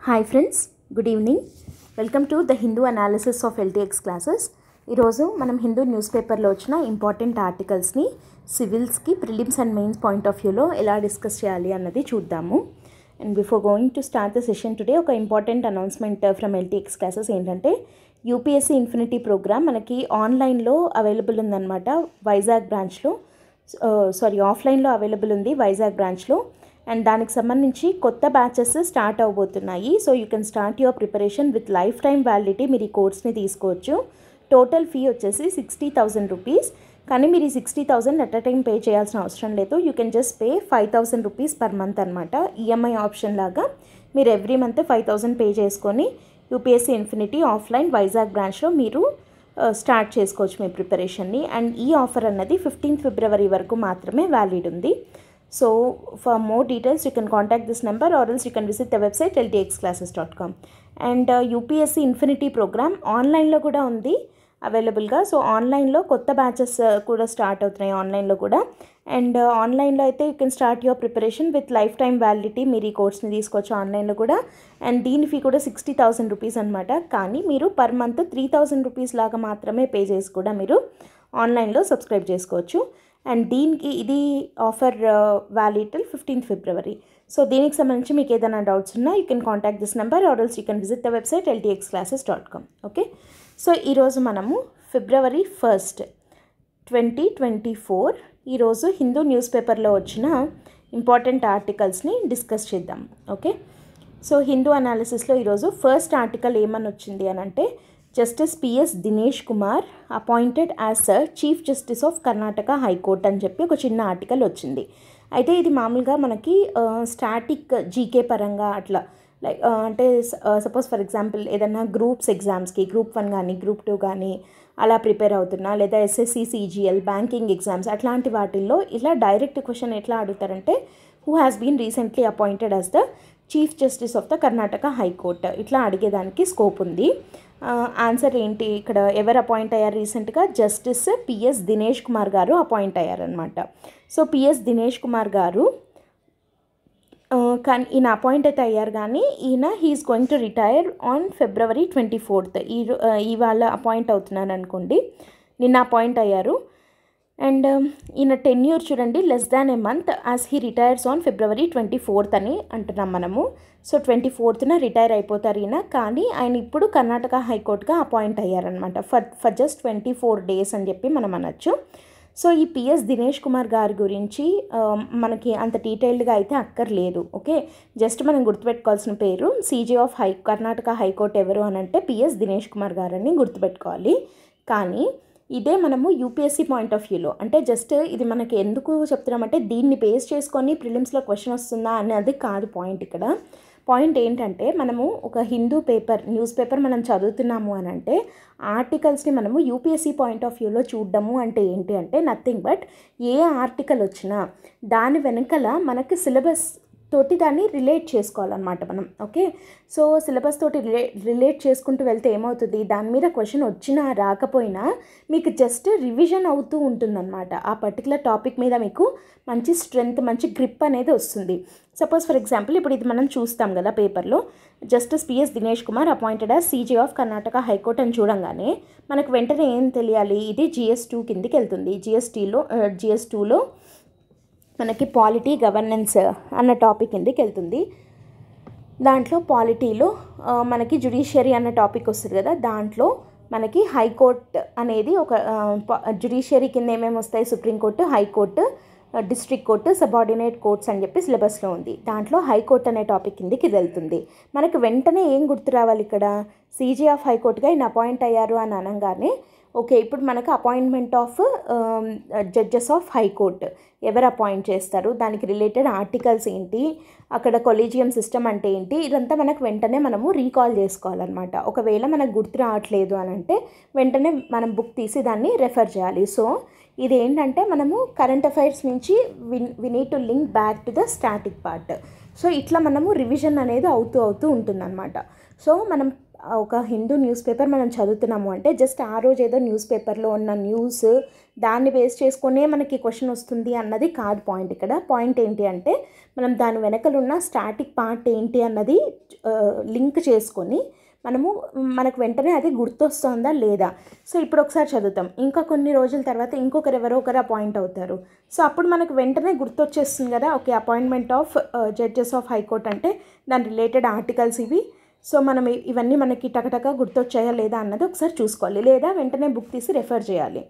Hi friends, good evening. Welcome to the Hindu analysis of LTX classes. ఈరోజు మనం Hindu news పేపర్లో వచ్చిన ఇంపార్టెంట్ ఆర్టికల్స్ని సివిల్స్కి prelims and mains point of వ్యూలో ఎలా డిస్కస్ చేయాలి అన్నది చూద్దాము. And before going to start the session today, ఒక important announcement from LTX classes ఏంటంటే, యూపీఎస్సీ ఇన్ఫినిటీ ప్రోగ్రామ్ మనకి ఆన్లైన్లో అవైలబుల్ ఉందన్నమాట. వైజాగ్ బ్రాంచ్లో ఆఫ్లైన్లో అవైలబుల్ ఉంది వైజాగ్ బ్రాంచ్లో. అండ్ దానికి సంబంధించి కొత్త బ్యాచెస్ స్టార్ట్ అవబోతున్నాయి. So you can start your preparation with life time validity. మీరు ఈ కోర్స్ని తీసుకోవచ్చు. టోటల్ ఫీ వచ్చేసి 60,000 రూపీస్. కానీ మీరు ఈ 60,000 అట్ అ టైం పే చేయాల్సిన అవసరం లేదు. You can just pay 5,000 rupees per month అనమాట. ఈఎంఐ ఆప్షన్ లాగా మీరు ఎవ్రీ మంత్ 5,000 పే చేసుకొని యూపీఎస్సీ ఇన్ఫినిటీ ఆఫ్లైన్ వైజాగ్ బ్రాంచ్లో మీరు స్టార్ట్ చేసుకోవచ్చు మీ ప్రిపరేషన్ని. అండ్ ఈ ఆఫర్ అన్నది 15th February వరకు మాత్రమే వ్యాలిడ్ ఉంది. So for more details you can contact this number or else you can visit the website ltxclasses.com. And UPSC Infinity program ఆన్లైన్లో కూడా ఉంది అవైలబుల్గా. సో ఆన్లైన్లో కొత్త బ్యాచెస్ కూడా స్టార్ట్ అవుతున్నాయి ఆన్లైన్లో కూడా. అండ్ ఆన్లైన్లో అయితే you can start your preparation with life time validity. మీరు ఈ కోర్స్ని తీసుకోవచ్చు ఆన్లైన్లో కూడా. అండ్ దీని ఫీ కూడా 60,000 రూపీస్ అనమాట. కానీ మీరు పర్ మంత్ 3,000 రూపీస్ లాగా మాత్రమే పే చేసి కూడా మీరు ఆన్లైన్లో సబ్స్క్రైబ్ చేసుకోవచ్చు. అండ్ దీనికి ఇది offer valid till 15th February. So దీనికి సంబంధించి మీకు ఏదైనా డౌట్స్ ఉన్నా you can contact this number or else you can visit the website ltxclasses.com. Okay, so ఈరోజు మనము February 1st, 2024 ఈరోజు హిందూ న్యూస్ పేపర్లో వచ్చిన ఇంపార్టెంట్ ఆర్టికల్స్ని డిస్కస్ చేద్దాం. ఓకే, సో హిందూ అనాలిసిస్లో ఈరోజు ఫస్ట్ ఆర్టికల్ ఏమని వచ్చింది అని అంటే, justice PS Dinesh Kumar appointed as chief justice of Karnataka high court అని చెప్పి ఒక చిన్న ఆర్టికల్ వచ్చింది. అయితే ఇది మామూలుగా మనకి స్టాటిక్ జీకే పరంగా అట్లా లైక్ అంటే సపోజ్ ఫర్ ఎగ్జాంపుల్ ఏదైనా గ్రూప్స్ ఎగ్జామ్స్కి గ్రూప్ 1 కానీ గ్రూప్ 2 కానీ అలా ప్రిపేర్ అవుతున్నా, లేదా ఎస్ఎస్సి సిజిఎల్ బ్యాంకింగ్ ఎగ్జామ్స్ అట్లాంటి వాటిల్లో ఇలా డైరెక్ట్ క్వశ్చన్ ఎట్లా అడుగుతారంటే, who has been recently appointed as the chief justice of the Karnataka high court ఇట్లా అడిగేదానికి స్కోప్ ఉంది. ఆన్సర్ ఏంటి ఇక్కడ, ఎవరు అపాయింట్ అయ్యారు రీసెంట్గా? Justice PS Dinesh Kumar garu appoint అయ్యారనమాట. సో పిఎస్ దినేష్ కుమార్ గారు కానీ ఈయన అపాయింట్ అయితే అయ్యారు, కానీ ఈయన he is going to retire on February 24th. ఇవాళ అపాయింట్ అవుతున్నాను అనుకోండి, నిన్న అపాయింట్ అయ్యారు. అండ్ ఈయన టెన్యూర్ చూడండి, less than A month as he retires on February 24th అని అంటున్నాం మనము. సో 24th రిటైర్ అయిపోతారు ఈయన. కానీ ఆయన ఇప్పుడు కర్ణాటక హైకోర్టుగా అపాయింట్ అయ్యారనమాట ఫర్ జస్ట్ 24 days అని చెప్పి మనం అనొచ్చు. సో ఈ పిఎస్ దినేష్ కుమార్ గారి గురించి మనకి అంత డీటెయిల్డ్గా అయితే అక్కర్లేదు. ఓకే, జస్ట్ మనం గుర్తుపెట్టుకోవాల్సిన పేరు సీజే ఆఫ్ కర్ణాటక హైకోర్టు ఎవరు అని అంటే పిఎస్ దినేష్ కుమార్ గారని గుర్తుపెట్టుకోవాలి. కానీ ఇదే మనము యూపీఎస్సీ పాయింట్ ఆఫ్ వ్యూలో అంటే జస్ట్ ఇది మనకి ఎందుకు చెప్తున్నామంటే, దీన్ని బేస్ చేసుకొని ప్రిలిమ్స్లో క్వశ్చన్ వస్తుందా అనేది కాదు పాయింట్. ఇక్కడ పాయింట్ ఏంటంటే, మనము ఒక హిందూ న్యూస్ పేపర్ మనం చదువుతున్నాము అని అంటే ఆర్టికల్స్ని మనము యూపీఎస్సీ పాయింట్ ఆఫ్ వ్యూలో చూడడము అంటే ఏంటి అంటే నథింగ్ బట్ ఏ ఆర్టికల్ వచ్చినా దాని వెనకల మనకి సిలబస్ తోటి దాన్ని రిలేట్ చేసుకోవాలన్నమాట మనం. ఓకే, సో సిలబస్ తోటి రిలేట్ చేసుకుంటూ వెళ్తే ఏమవుతుంది, దాని మీద క్వశ్చన్ వచ్చినా రాకపోయినా మీకు జస్ట్ రివిజన్ అవుతూ ఉంటుందన్నమాట. ఆ పర్టికులర్ టాపిక్ మీద మీకు మంచి స్ట్రెంగ్త్, మంచి గ్రిప్ అనేది వస్తుంది. సపోజ్ ఫర్ ఎగ్జాంపుల్ ఇప్పుడు ఇది మనం చూస్తాం కదా పేపర్లో, justice PS Dinesh Kumar appointed as CJ of Karnataka high court అని చూడంగానే మనకు వెంటనే ఏం తెలియాలి, ఇది GS2 కిందికి వెళ్తుంది. GS2లో మనకి పాలిటీ గవర్నెన్స్ అన్న టాపిక్ కిందకి వెళ్తుంది. దాంట్లో పాలిటీలో మనకి జ్యుడిషియరీ అన్న టాపిక్ వస్తుంది కదా, దాంట్లో మనకి హైకోర్ట్ అనేది ఒక జ్యుడిషియరీ కింద ఏమేమి వస్తాయి, supreme court, high court, district court, subordinate courts అని చెప్పి సిలబస్లో ఉంది. దాంట్లో హైకోర్ట్ అనే టాపిక్ కిందకి వెళ్తుంది. మనకు వెంటనే ఏం గుర్తు రావాలి ఇక్కడ, సీజే ఆఫ్ హైకోర్టుగా ఈయన అపాయింట్ అయ్యారు అని అనగానే ఓకే, ఇప్పుడు మనకు appointment of judges of high court ఎవరు అపాయింట్ చేస్తారు, దానికి రిలేటెడ్ ఆర్టికల్స్ ఏంటి, అక్కడ కొలీజియం సిస్టమ్ అంటే ఏంటి, ఇదంతా మనకు వెంటనే మనము రీకాల్ చేసుకోవాలన్నమాట. ఒకవేళ మనకు గుర్తు రావట్లేదు అని అంటే వెంటనే మనం బుక్ తీసి దాన్ని రెఫర్ చేయాలి. సో ఇది ఏంటంటే మనము కరెంట్ అఫైర్స్ నుంచి we need to link back to the static part. So ఇట్లా మనము రివిజన్ అనేది అవుతూ ఉంటుందన్నమాట. సో మనం ఒక హిందూ న్యూస్ పేపర్ మనం చదువుతున్నాము అంటే జస్ట్ ఆ రోజు ఏదో న్యూస్ పేపర్లో ఉన్న న్యూస్ దాన్ని బేస్ చేసుకునే మనకి క్వశ్చన్ వస్తుంది అన్నది కాదు పాయింట్. ఇక్కడ పాయింట్ ఏంటి అంటే మనం దాని వెనకలున్న స్టాటిక్ పార్ట్ ఏంటి అన్నది లింక్ చేసుకొని మనకు వెంటనే అది గుర్తొస్తుందా లేదా. సో ఇప్పుడు ఒకసారి చదువుతాం, ఇంకా కొన్ని రోజుల తర్వాత ఎవరో ఒకరు అపాయింట్ అవుతారు. సో అప్పుడు మనకు వెంటనే గుర్తొచ్చేస్తుంది కదా, okay appointment of judges of high court అంటే దాని రిలేటెడ్ ఆర్టికల్స్ ఇవి. సో మనం ఇవన్నీ మనకి టకటక గుర్తొచ్చాయా లేదా అన్నది ఒకసారి చూసుకోవాలి, లేదా వెంటనే బుక్ తీసి రెఫర్ చేయాలి.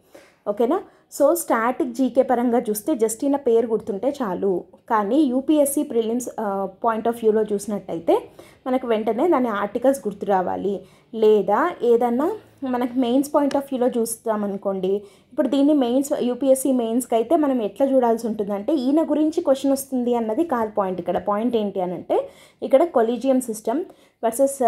ఓకేనా. సో స్టాటిక్ జీకే పరంగా చూస్తే జస్ట్ ఈయన పేరు గుర్తుంటే చాలు. కానీ యూపీఎస్సీ ప్రిలిమ్స్ పాయింట్ ఆఫ్ వ్యూలో చూసినట్టయితే మనకు వెంటనే దాని ఆర్టికల్స్ గుర్తు రావాలి. లేదా ఏదన్నా మనకు మెయిన్స్ పాయింట్ ఆఫ్ వ్యూలో చూస్తామనుకోండి, ఇప్పుడు దీన్ని యూపీఎస్సీ మెయిన్స్కి అయితే మనం ఎట్లా చూడాల్సి ఉంటుందంటే ఈయన గురించి క్వశ్చన్ వస్తుంది అన్నది కాదు పాయింట్. ఇక్కడ పాయింట్ ఏంటి అని అంటే, ఇక్కడ collegium system versus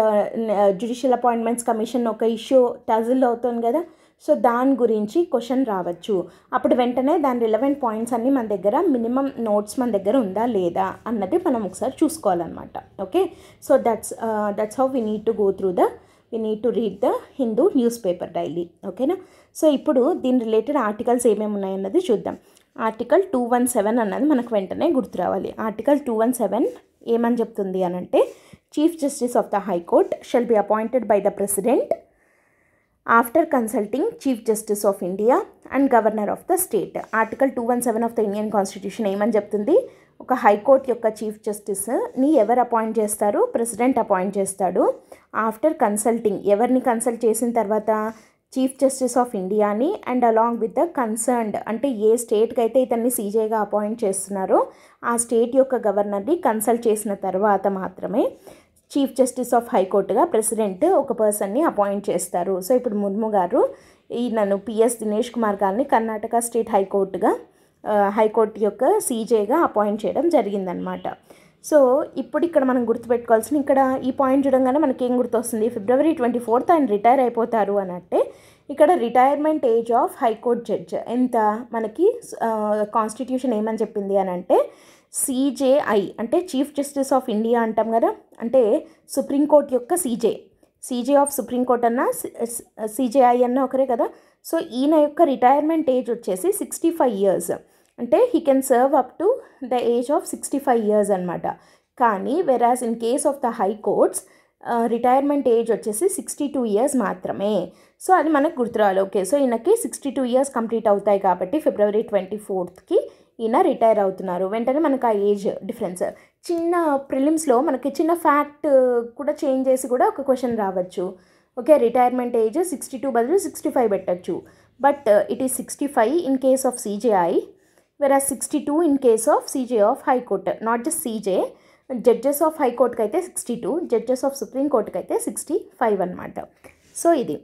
judicial appointments commission ఒక ఇష్యూ టజిల్ అవుతుంది కదా. సో దాని గురించి క్వశ్చన్ రావచ్చు. అప్పుడు వెంటనే దాని రిలవెంట్ పాయింట్స్ అన్నీ మన దగ్గర మినిమం నోట్స్ మన దగ్గర ఉందా లేదా అన్నది మనం ఒకసారి చూసుకోవాలన్నమాట. Okay. So that's how we need to read the Hindu news paper daily. ఓకేనా. సో ఇప్పుడు దీని రిలేటెడ్ ఆర్టికల్స్ ఏమేమి ఉన్నాయన్నది చూద్దాం. ఆర్టికల్ 217 అన్నది మనకు వెంటనే గుర్తు రావాలి. ఆర్టికల్ 217 ఏమని చెప్తుంది అని అంటే, chief justice of the high court shall be appointed by the president after consulting chief justice of India and governor of the state. Article 217 of the Indian constitution ఏమని చెప్తుంది, ఒక హైకోర్టు యొక్క చీఫ్ జస్టిస్ని ఎవరు అపాయింట్ చేస్తారు, ప్రెసిడెంట్ అపాయింట్ చేస్తాడు. After consulting, ఎవరిని consult చేసిన తర్వాత, చీఫ్ జస్టిస్ ఆఫ్ ఇండియాని and along with the concerned, అంటే ఏ స్టేట్కి అయితే ఇతన్ని సీజేగా అపాయింట్ చేస్తున్నారో ఆ స్టేట్ యొక్క గవర్నర్ని కన్సల్ట్ చేసిన తర్వాత మాత్రమే చీఫ్ జస్టిస్ ఆఫ్ హైకోర్టుగా ప్రెసిడెంట్ ఒక పర్సన్ని అపాయింట్ చేస్తారు. సో ఇప్పుడు ముర్ము గారు నన్ను పిఎస్ దినేష్ కుమార్ గారిని కర్ణాటక స్టేట్ హైకోర్టు యొక్క సీజేగా అపాయింట్ చేయడం జరిగిందనమాట. సో ఇప్పుడు ఇక్కడ మనం గుర్తుపెట్టుకోవాల్సిన, ఇక్కడ ఈ పాయింట్ చూడంగానే మనకేం గుర్తొస్తుంది, February 24th ఆయన రిటైర్ అయిపోతారు అనంటే, ఇక్కడ retirement age of high court judge ఎంత మనకి కాన్స్టిట్యూషన్ ఏమని చెప్పింది అని అంటే, CJI అంటే చీఫ్ జస్టిస్ ఆఫ్ ఇండియా అంటాం కదా, అంటే సుప్రీంకోర్టు యొక్క సీజే ఆఫ్ సుప్రీంకోర్టు అన్న CJI అన్న ఒకరే కదా. సో ఈయన యొక్క రిటైర్మెంట్ ఏజ్ వచ్చేసి 65 years, అంటే he can serve up to the age of 65 years అనమాట. కానీ whereas in case of the high courts retirement age వచ్చేసి 62 years మాత్రమే. సో అది మనకు గుర్తురావాలి. ఓకే. సో ఈయనకి 62 years కంప్లీట్ అవుతాయి కాబట్టి February 24th ఈయన రిటైర్ అవుతున్నారు. వెంటనే మనకు ఆ ఏజ్ డిఫరెన్స్ చిన్న ప్రిలిమ్స్లో మనకి చిన్న ఫ్యాక్ట్ కూడా చేంజ్ చేసి కూడా ఒక క్వశ్చన్ రావచ్చు. ఓకే, రిటైర్మెంట్ ఏజ్ 62 బదులు 65 పెట్టచ్చు. But it is 65 in case of CJI, వెరాజ్ 62 in case of CJ of high court. Not just CJ, judges of హైకోర్టుకి అయితే 62, జడ్జెస్ ఆఫ్ సుప్రీం కోర్టుకి అయితే 65 అనమాట. సో ఇది.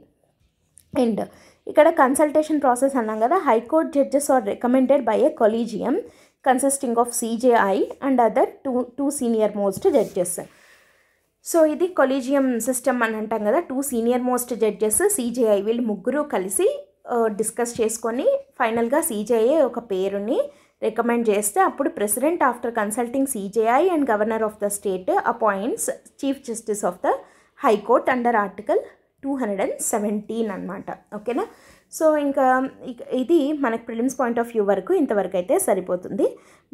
అండ్ ఇక్కడ కన్సల్టేషన్ ప్రాసెస్ అన్నాం కదా, high court judges are recommended by a collegium consisting of CJI and other two senior most judges. So ఇది కొలీజియం సిస్టమ్ అని అంటాం కదా, 2 సీనియర్ మోస్ట్ జడ్జెస్ CJI వీళ్ళు ముగ్గురు కలిసి డిస్కస్ చేసుకొని ఫైనల్గా CJI ఒక పేరుని రికమెండ్ చేస్తే అప్పుడు president after consulting CJI and governor of the state appoints chief justice of the high court under article 217 అనమాట. ఓకేనా. సో ఇంకా ఇది మనకు ప్రిలిమ్స్ పాయింట్ ఆఫ్ వ్యూ వరకు ఇంతవరకు అయితే సరిపోతుంది.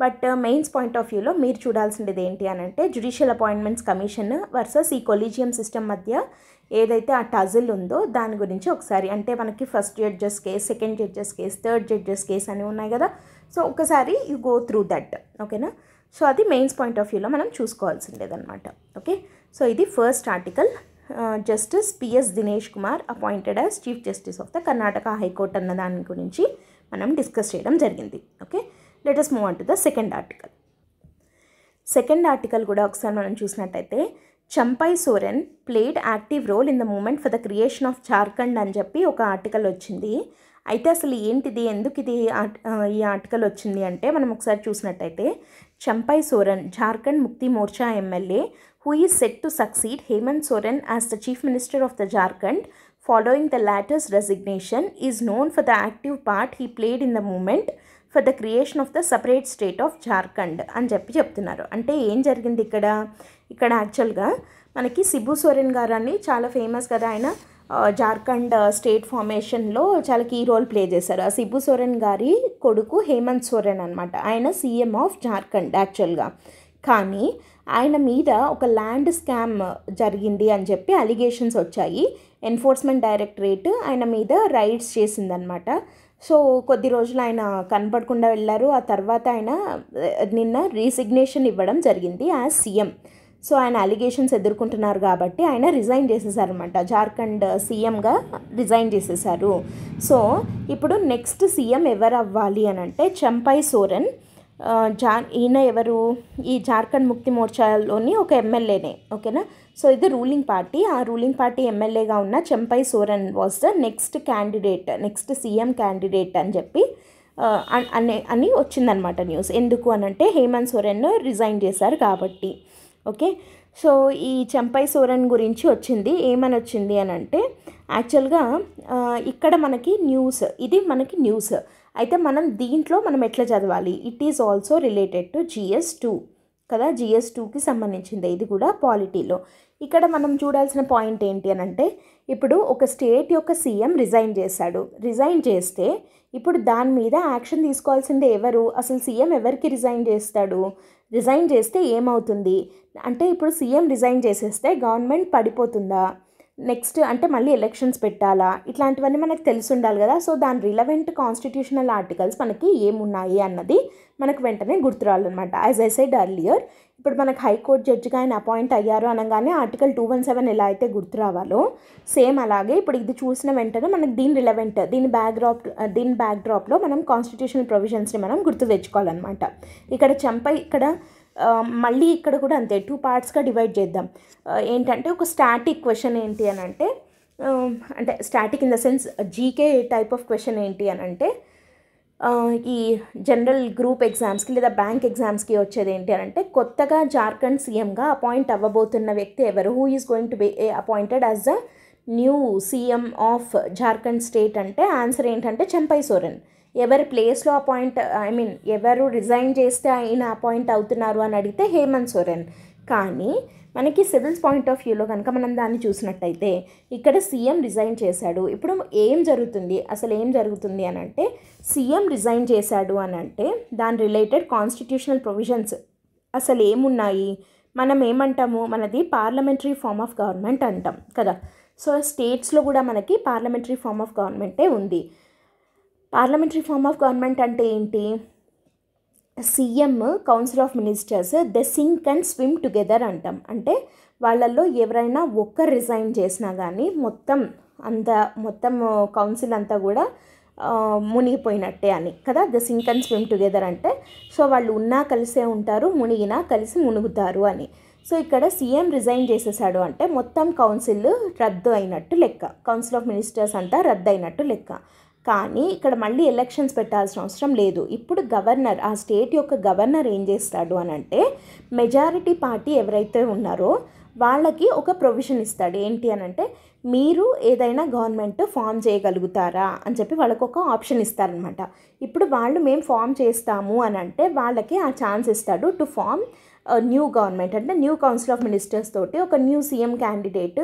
బట్ మెయిన్స్ పాయింట్ ఆఫ్ వ్యూలో మీరు చూడాల్సింది ఏంటి అని అంటే, జ్యుడిషియల్ అపాయింట్మెంట్స్ కమిషన్ వర్సెస్ ఈ కొలీజియం సిస్టమ్ మధ్య ఏదైతే ఆ టజిల్ ఉందో దాని గురించి ఒకసారి, అంటే మనకి first judges case, second judges case, third judges case అని ఉన్నాయి కదా. సో ఒకసారి యూ గో త్రూ దట్. ఓకేనా. సో అది మెయిన్స్ పాయింట్ ఆఫ్ వ్యూలో మనం చూసుకోవాల్సిందేదన్నమాట. ఓకే. సో ఇది first article, justice PS Dinesh Kumar appointed as chief justice of the Karnataka high court అన్న దాని గురించి మనం డిస్కస్ చేయడం జరిగింది. Okay. Let us move on to the second article. Second article కూడా ఒకసారి మనం చూసినట్టయితే, Champai Soren played active role in the movement for the creation of Jharkhand అని చెప్పి ఒక ఆర్టికల్ వచ్చింది. అయితే అసలు ఏంటిది, ఎందుకు ఇది ఈ ఆర్టికల్ వచ్చింది అంటే, మనం ఒకసారి చూసినట్టయితే, చంపై సోరెన్ జార్ఖండ్ ముక్తి Morcha MLA who is set to succeed Hemant Soren as the Chief Minister of the Jharkhand following the latter's resignation is known for the active part he played in the movement for the creation of the separate state of Jharkhand అని చెప్తున్నారు. అంటే ఏం జరిగింది ఇక్కడ యాక్చువల్గా మనకి Cebu Soren గారు అని చాలా ఫేమస్ కదా, ఆయన జార్ఖండ్ స్టేట్ ఫార్మేషన్లో చాలా కీ రోల్ ప్లే చేశారు. ఆ సిబు సోరెన్ గారి కొడుకు హేమంత్ సోరెన్ అనమాట, ఆయన సీఎం ఆఫ్ జార్ఖండ్ యాక్చువల్గా. కానీ ఆయన మీద ఒక ల్యాండ్ స్కామ్ జరిగింది అని చెప్పి అలిగేషన్స్ వచ్చాయి. ఎన్ఫోర్స్మెంట్ డైరెక్టరేట్ ఆయన మీద రైడ్స్ చేసిందనమాట. సో కొద్ది రోజులు ఆయన కనపడకుండా వెళ్ళారు. ఆ తర్వాత ఆయన నిన్న రీసిగ్నేషన్ ఇవ్వడం జరిగింది యాజ్ సీఎం. సో ఆయన అలిగేషన్స్ ఎదుర్కొంటున్నారు కాబట్టి ఆయన రిజైన్ చేసేసారనమాట. జార్ఖండ్ సీఎంగా రిజైన్ చేసేసారు. సో ఇప్పుడు నెక్స్ట్ సీఎం ఎవరు అవ్వాలి అని అంటే చంపై సోరెన్. ఈయన ఎవరు, ఈ జార్ఖండ్ ముక్తి మోర్చాలోని ఒక ఎమ్మెల్యేనే. ఓకేనా. సో ఇది రూలింగ్ పార్టీ. ఆ రూలింగ్ పార్టీ ఎమ్మెల్యేగా ఉన్న Champai Soren was the next candidate, next CM candidate అని చెప్పి అని వచ్చిందనమాట న్యూస్. ఎందుకు అనంటే హేమంత్ సోరెన్ రిజైన్ చేశారు కాబట్టి. ఓకే. సో ఈ చంపై సోరెన్ గురించి వచ్చింది. ఏమని వచ్చింది అని అంటే యాక్చువల్గా ఇక్కడ మనకి న్యూస్, ఇది మనకి న్యూస్ అయితే మనం దీంట్లో మనం ఎట్లా చదవాలి, it is also related to GS2 కదా. GS2కి సంబంధించింది ఇది కూడా పాలిటీలో. ఇక్కడ మనం చూడాల్సిన పాయింట్ ఏంటి అని అంటే ఇప్పుడు ఒక స్టేట్ యొక్క సీఎం రిజైన్ చేశాడు. రిజైన్ చేస్తే ఇప్పుడు దాని మీద యాక్షన్ తీసుకోవాల్సిందే ఎవరు, అసలు సీఎం ఎవరికి రిజైన్ చేస్తాడు, రిజైన్ చేస్తే ఏమవుతుంది అంటే ఇప్పుడు సీఎం రిజైన్ చేసేస్తే గవర్నమెంట్ పడిపోతుందా, నెక్స్ట్ అంటే మళ్ళీ ఎలక్షన్స్ పెట్టాలా, ఇట్లాంటివన్నీ మనకు తెలిసి ఉండాలి కదా. సో దాని రిలవెంట్ కాన్స్టిట్యూషనల్ ఆర్టికల్స్ మనకి ఏమున్నాయి అన్నది మనకు వెంటనే గుర్తురావాలన్నమాట. యాజ్ ఐ సెడ్ ఎర్లియర్, ఇప్పుడు మనకు హైకోర్టు జడ్జిగా ఆయన అపాయింట్ అయ్యారు అనగానే ఆర్టికల్ 217 ఎలా అయితే గుర్తు రావాలో సేమ్ అలాగే ఇప్పుడు ఇది చూసిన వెంటనే మనకు దీని రిలవెంట్, దీని బ్యాక్డ్రాప్లో మనం కాన్స్టిట్యూషనల్ ప్రొవిజన్స్ని మనం గుర్తు తెచ్చుకోవాలన్నమాట. ఇక్కడ మళ్ళీ ఇక్కడ కూడా అంతే 2 పార్ట్స్గా డివైడ్ చేద్దాం. ఏంటంటే ఒక స్టాటిక్ క్వశ్చన్ ఏంటి అని అంటే static in the sense GK type of question ఏంటి అని అంటే ఈ జనరల్ గ్రూప్ ఎగ్జామ్స్కి లేదా బ్యాంక్ ఎగ్జామ్స్కి వచ్చేది ఏంటి అని అంటే కొత్తగా జార్ఖండ్ సీఎంగా అపాయింట్ అవ్వబోతున్న వ్యక్తి ఎవరు, who is going to be appointed as the new CM of Jharkhand state అంటే ఆన్సర్ ఏంటంటే చంపై సోరెన్. ఎవరి ప్లేస్లో ఎవరు రిజైన్ చేస్తే ఆయన అపాయింట్ అవుతున్నారు అని అడిగితే హేమంత్ సోరెన్. కానీ మనకి సివిల్స్ పాయింట్ ఆఫ్ వ్యూలో కనుక మనం దాన్ని చూసినట్టయితే ఇక్కడ సీఎం రిజైన్ చేశాడు. ఇప్పుడు ఏం జరుగుతుంది అని అంటే సీఎం రిజైన్ చేశాడు అని అంటే దాని రిలేటెడ్ కాన్స్టిట్యూషనల్ ప్రొవిజన్స్ అసలు ఏమున్నాయి, మనం ఏమంటాము, మనది పార్లమెంటరీ ఫార్మ్ ఆఫ్ గవర్నమెంట్ అంటాం కదా. సో స్టేట్స్లో కూడా మనకి పార్లమెంటరీ ఫార్మ్ ఆఫ్ గవర్నమెంటే ఉంది. పార్లమెంటరీ ఫార్మ్ ఆఫ్ గవర్నమెంట్ అంటే ఏంటి, CM, council of ministers they sink and swim together అంటాం. అంటే వాళ్ళల్లో ఎవరైనా ఒక్కరు రిజైన్ చేసినా కానీ మొత్తం కౌన్సిల్ అంతా కూడా మునిగిపోయినట్టే అని కదా. The sink and swim together అంటే సో వాళ్ళు ఉన్నా కలిసే ఉంటారు, మునిగినా కలిసి మునుగుతారు అని. సో ఇక్కడ సీఎం రిజైన్ చేసేసాడు అంటే మొత్తం కౌన్సిల్ రద్దు అయినట్టు లెక్క, కౌన్సిల్ ఆఫ్ మినిస్టర్స్ అంతా రద్దు అయినట్టు లెక్క. కానీ ఇక్కడ మళ్ళీ ఎలక్షన్స్ పెట్టాల్సిన అవసరం లేదు. ఇప్పుడు గవర్నర్, ఆ స్టేట్ యొక్క గవర్నర్ ఏం చేస్తాడు అని అంటే మెజారిటీ పార్టీ ఎవరైతే ఉన్నారో వాళ్ళకి ఒక ప్రొవిజన్ ఇస్తాడు. ఏంటి అని అంటే మీరు ఏదైనా గవర్నమెంట్ ఫామ్ చేయగలుగుతారా అని చెప్పి వాళ్ళకు ఒక ఆప్షన్ ఇస్తారనమాట. ఇప్పుడు వాళ్ళు మేము ఫామ్ చేస్తాము అని అంటే వాళ్ళకి ఆ ఛాన్స్ ఇస్తాడు టు ఫామ్ న్యూ గవర్నమెంట్. అంటే న్యూ కౌన్సిల్ ఆఫ్ మినిస్టర్స్ తోటి ఒక న్యూ సీఎం క్యాండిడేట్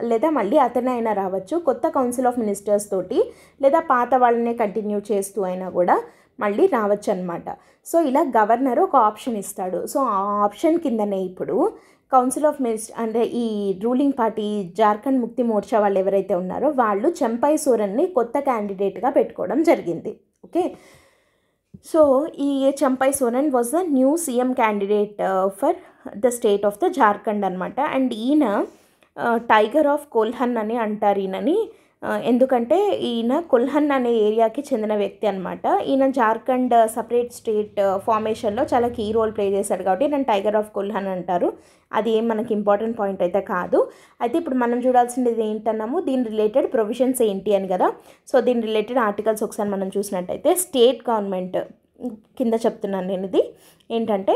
లేదా మళ్ళీ అతనే అయినా రావచ్చు, కొత్త కౌన్సిల్ ఆఫ్ మినిస్టర్స్ తోటి లేదా పాత వాళ్ళనే కంటిన్యూ చేస్తూ అయినా కూడా మళ్ళీ రావచ్చు అనమాట. సో ఇలా గవర్నర్ ఒక ఆప్షన్ ఇస్తాడు. సో ఆ ఆప్షన్ కిందనే ఇప్పుడు కౌన్సిల్ ఆఫ్ మినిస్టర్ అంటే ఈ రూలింగ్ పార్టీ జార్ఖండ్ ముక్తి మోర్చా వాళ్ళు ఎవరైతే ఉన్నారో వాళ్ళు చంపై సోరెన్ని కొత్త క్యాండిడేట్గా పెట్టుకోవడం జరిగింది. ఓకే. సో ఈ Champai Soren was the new CM candidate for the state of the Jharkhand అనమాట. అండ్ ఈయన టైగర్ ఆఫ్ కొల్హన్ అని అంటారు ఈయనని. ఎందుకంటే ఈయన కొల్హన్ అనే ఏరియాకి చెందిన వ్యక్తి అనమాట. ఈయన జార్ఖండ్ సపరేట్ స్టేట్ ఫార్మేషన్లో చాలా కీ రోల్ ప్లే చేశాడు కాబట్టి నేను టైగర్ ఆఫ్ కొల్హన్ అంటారు. అది ఏం మనకి ఇంపార్టెంట్ పాయింట్ అయితే కాదు. అయితే ఇప్పుడు మనం చూడాల్సింది ఏంటన్నాము, దీని రిలేటెడ్ ప్రొవిజన్స్ ఏంటి అని కదా. సో దీని రిలేటెడ్ ఆర్టికల్స్ ఒకసారి మనం చూసినట్టయితే స్టేట్ గవర్నమెంట్ కింద చెప్తున్నాను నేను. ఇది ఏంటంటే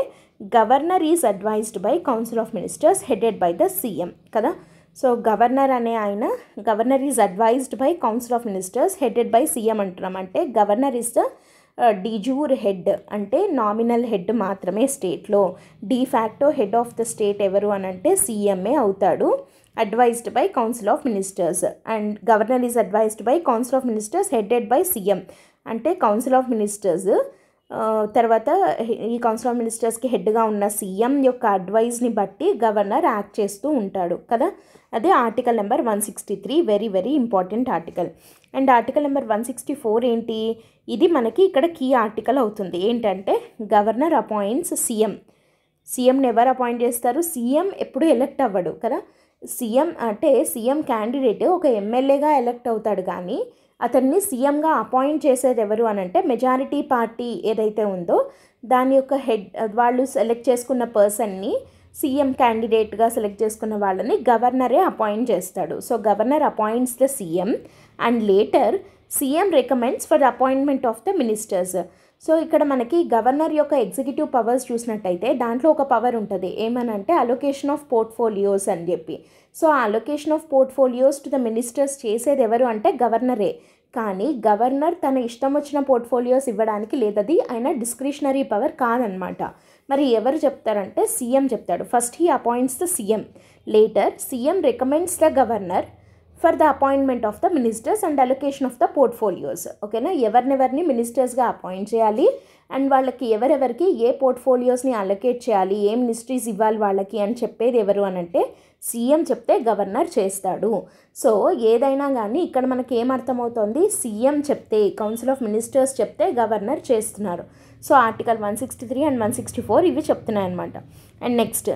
governor is advised by council of ministers headed by the CM కదా. So governor is advised by council of ministers headed by CM అంటున్నాం. అంటే governor is the de jure head, అంటే నామినల్ హెడ్ మాత్రమే స్టేట్లో. De facto head of the state ఎవరు అని అంటే సీఎంఏ అవుతాడు, advised by council of ministers. And governor is advised by council of ministers headed by CM అంటే కౌన్సిల్ ఆఫ్ మినిస్టర్స్ తర్వాత ఈ కౌన్సిల్ ఆఫ్ మినిస్టర్స్కి హెడ్గా ఉన్న సీఎం యొక్క అడ్వైజ్ని బట్టి గవర్నర్ యాక్ట్ చేస్తూ ఉంటాడు కదా. అదే article number 163, very very important article. And article number 164 ఏంటి, ఇది మనకి ఇక్కడ కీ ఆర్టికల్ అవుతుంది. ఏంటంటే గవర్నర్ అపాయింట్స్ సీఎంని ఎవరు అపాయింట్ చేస్తారు, సీఎం ఎప్పుడు ఎలక్ట్ అవ్వడు కదా. సీఎం క్యాండిడేట్ ఒక ఎమ్మెల్యేగా ఎలక్ట్ అవుతాడు, కానీ అతన్ని సీఎంగా అపాయింట్ చేసేది ఎవరు అని అంటే మెజారిటీ పార్టీ ఏదైతే ఉందో దాని యొక్క హెడ్, వాళ్ళు సెలెక్ట్ చేసుకున్న పర్సన్ని, సీఎం క్యాండిడేట్గా సెలెక్ట్ చేసుకున్న వాళ్ళని గవర్నరే అపాయింట్ చేస్తాడు. So governor appoints the CM and later CM recommends for the appointment of the ministers. So ఇక్కడ మనకి గవర్నర్ యొక్క ఎగ్జిక్యూటివ్ పవర్స్ చూసినట్టయితే దాంట్లో ఒక పవర్ ఉంటుంది, ఏమనంటే అలొకేషన్ ఆఫ్ పోర్ట్ఫోలియోస్ అని చెప్పి. సో ఆ allocation of portfolios to the ministers చేసేది ఎవరు అంటే గవర్నరే. కానీ గవర్నర్ తన ఇష్టం వచ్చిన పోర్ట్ఫోలియోస్ ఇవ్వడానికి లేదది ఆయన డిస్క్రిషనరీ పవర్ కాదనమాట. మరి ఎవరు చెప్తారంటే సీఎం చెప్తాడు. First he appoints the CM, later CM recommends the governor for the appointment of the ministers and allocation of the portfolios. ఓకేనా, ఎవరినెవరిని మినిస్టర్స్గా అపాయింట్ చేయాలి అండ్ వాళ్ళకి ఎవరెవరికి ఏ పోర్ట్ఫోలియోస్ని అలొకేట్ చేయాలి, ఏ మినిస్ట్రీస్ ఇవ్వాలి వాళ్ళకి అని చెప్పేది ఎవరు అనంటే సీఎం చెప్తే గవర్నర్ చేస్తాడు. సో ఏదైనా కానీ ఇక్కడ మనకి ఏమర్థమవుతుంది, సీఎం చెప్తే, కౌన్సిల్ ఆఫ్ మినిస్టర్స్ చెప్తే గవర్నర్ చేస్తున్నారు. సో ఆర్టికల్ 163 అండ్ 164 ఇవి చెప్తున్నాయి అనమాట. And next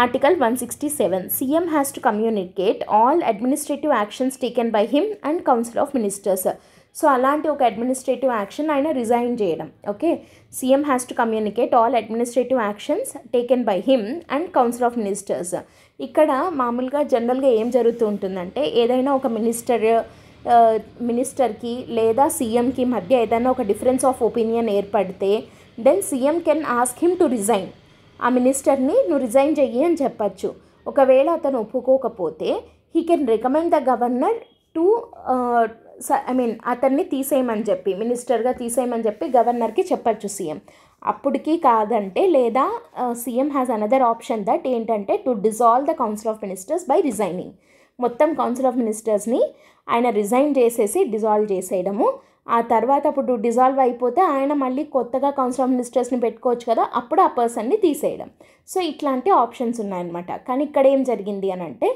article 167, CM has to communicate all administrative actions taken by him and council of ministers. So అలాంటి ఒక అడ్మినిస్ట్రేటివ్ యాక్షన్ ఆయన రిజైన్ చేయడం. Okay, CM has to communicate all administrative actions taken by him and council of ministers. ఇక్కడ మామూలుగా జనరల్గా ఏం జరుగుతూ ఉంటుందంటే ఏదైనా ఒక మినిస్టర్కి లేదా సీఎంకి మధ్య ఏదైనా ఒక డిఫరెన్స్ ఆఫ్ ఒపీనియన్ ఏర్పడితే then CM can ask him to resign. ఆ మినిస్టర్ని నువ్వు రిజైన్ చెయ్యి అని చెప్పచ్చు. ఒకవేళ అతను ఒప్పుకోకపోతే he can recommend the governor to అతన్ని తీసేయమని చెప్పి, మినిస్టర్గా తీసేయమని చెప్పి గవర్నర్కి చెప్పచ్చు సీఎం. అప్పటికి కాదంటే లేదా CM has another option that ఏంటంటే to dissolve the council of ministers by resigning. మొత్తం కౌన్సిల్ ఆఫ్ మినిస్టర్స్ని ఆయన రిజైన్ చేసేసి డిజాల్వ్ చేసేయడము. ఆ తర్వాత అప్పుడు డిజాల్వ్ అయిపోతే ఆయన మళ్ళీ కొత్తగా కౌన్సిల్ ఆఫ్ మినిస్టర్స్ని పెట్టుకోవచ్చు కదా, అప్పుడు ఆ పర్సన్ని తీసేయడం. సో ఇట్లాంటి ఆప్షన్స్ ఉన్నాయన్నమాట. కానీ ఇక్కడ ఏం జరిగింది అని అంటే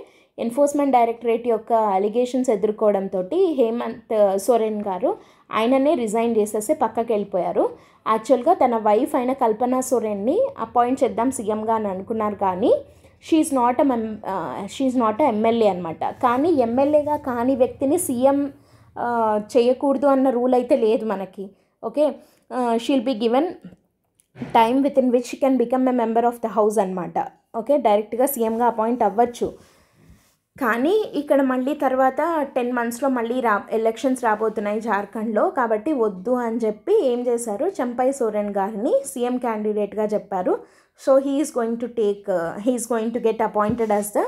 ఎన్ఫోర్స్మెంట్ డైరెక్టరేట్ యొక్క అలిగేషన్స్ ఎదుర్కోవడంతో హేమంత్ సోరెన్ గారు ఆయననే రిజైన్ చేసేసి పక్కకి వెళ్ళిపోయారు. యాక్చువల్గా తన వైఫ్ అయిన కల్పనా సోరెన్ని అపాయింట్ చేద్దాం సీఎంగా అని అనుకున్నారు, కానీ షీఈ్ నాట్ ఎ ఎమ్మెల్యే అనమాట. కానీ ఎమ్మెల్యేగా కాని వ్యక్తిని సీఎం చేయకూడదు అన్న రూల్ అయితే లేదు మనకి. Okay, she'll be given time with in which she can become a member of the house అనమాట. ఓకే, డైరెక్ట్గా సీఎంగా అపాయింట్ అవ్వచ్చు. కానీ ఇక్కడ మళ్ళీ తర్వాత 10 monthsలో మళ్ళీ ఎలక్షన్స్ రాబోతున్నాయి జార్ఖండ్లో, కాబట్టి వద్దు అని చెప్పి ఏం చేశారు, చంపై సోరెన్ గారిని సీఎం క్యాండిడేట్గా చెప్పారు. So he is going to get appointed as the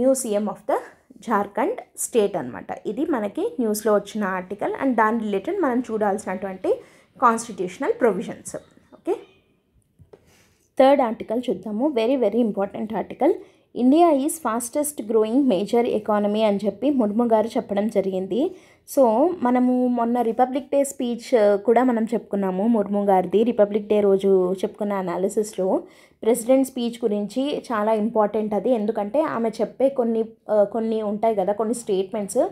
new CM of the Jharkhand state అనమాట. ఇది మనకి న్యూస్లో వచ్చిన ఆర్టికల్ అండ్ దాని రిలేటెడ్ మనం చూడాల్సినటువంటి constitutional provisions. Okay, third article చూద్దాము. Very very important article. India is fastest growing major economy అని చెప్పి ముర్ము గారు చెప్పడం జరిగింది. సో మనము మొన్న రిపబ్లిక్ డే స్పీచ్ కూడా మనం చెప్పుకున్నాము, ముర్ము గారిది రిపబ్లిక్ డే రోజు చెప్పుకున్న అనాలిసిస్లో ప్రెసిడెంట్ స్పీచ్ గురించి చాలా ఇంపార్టెంట్ అది. ఎందుకంటే ఆమె చెప్పే కొన్ని ఉంటాయి కదా, కొన్ని స్టేట్మెంట్స్,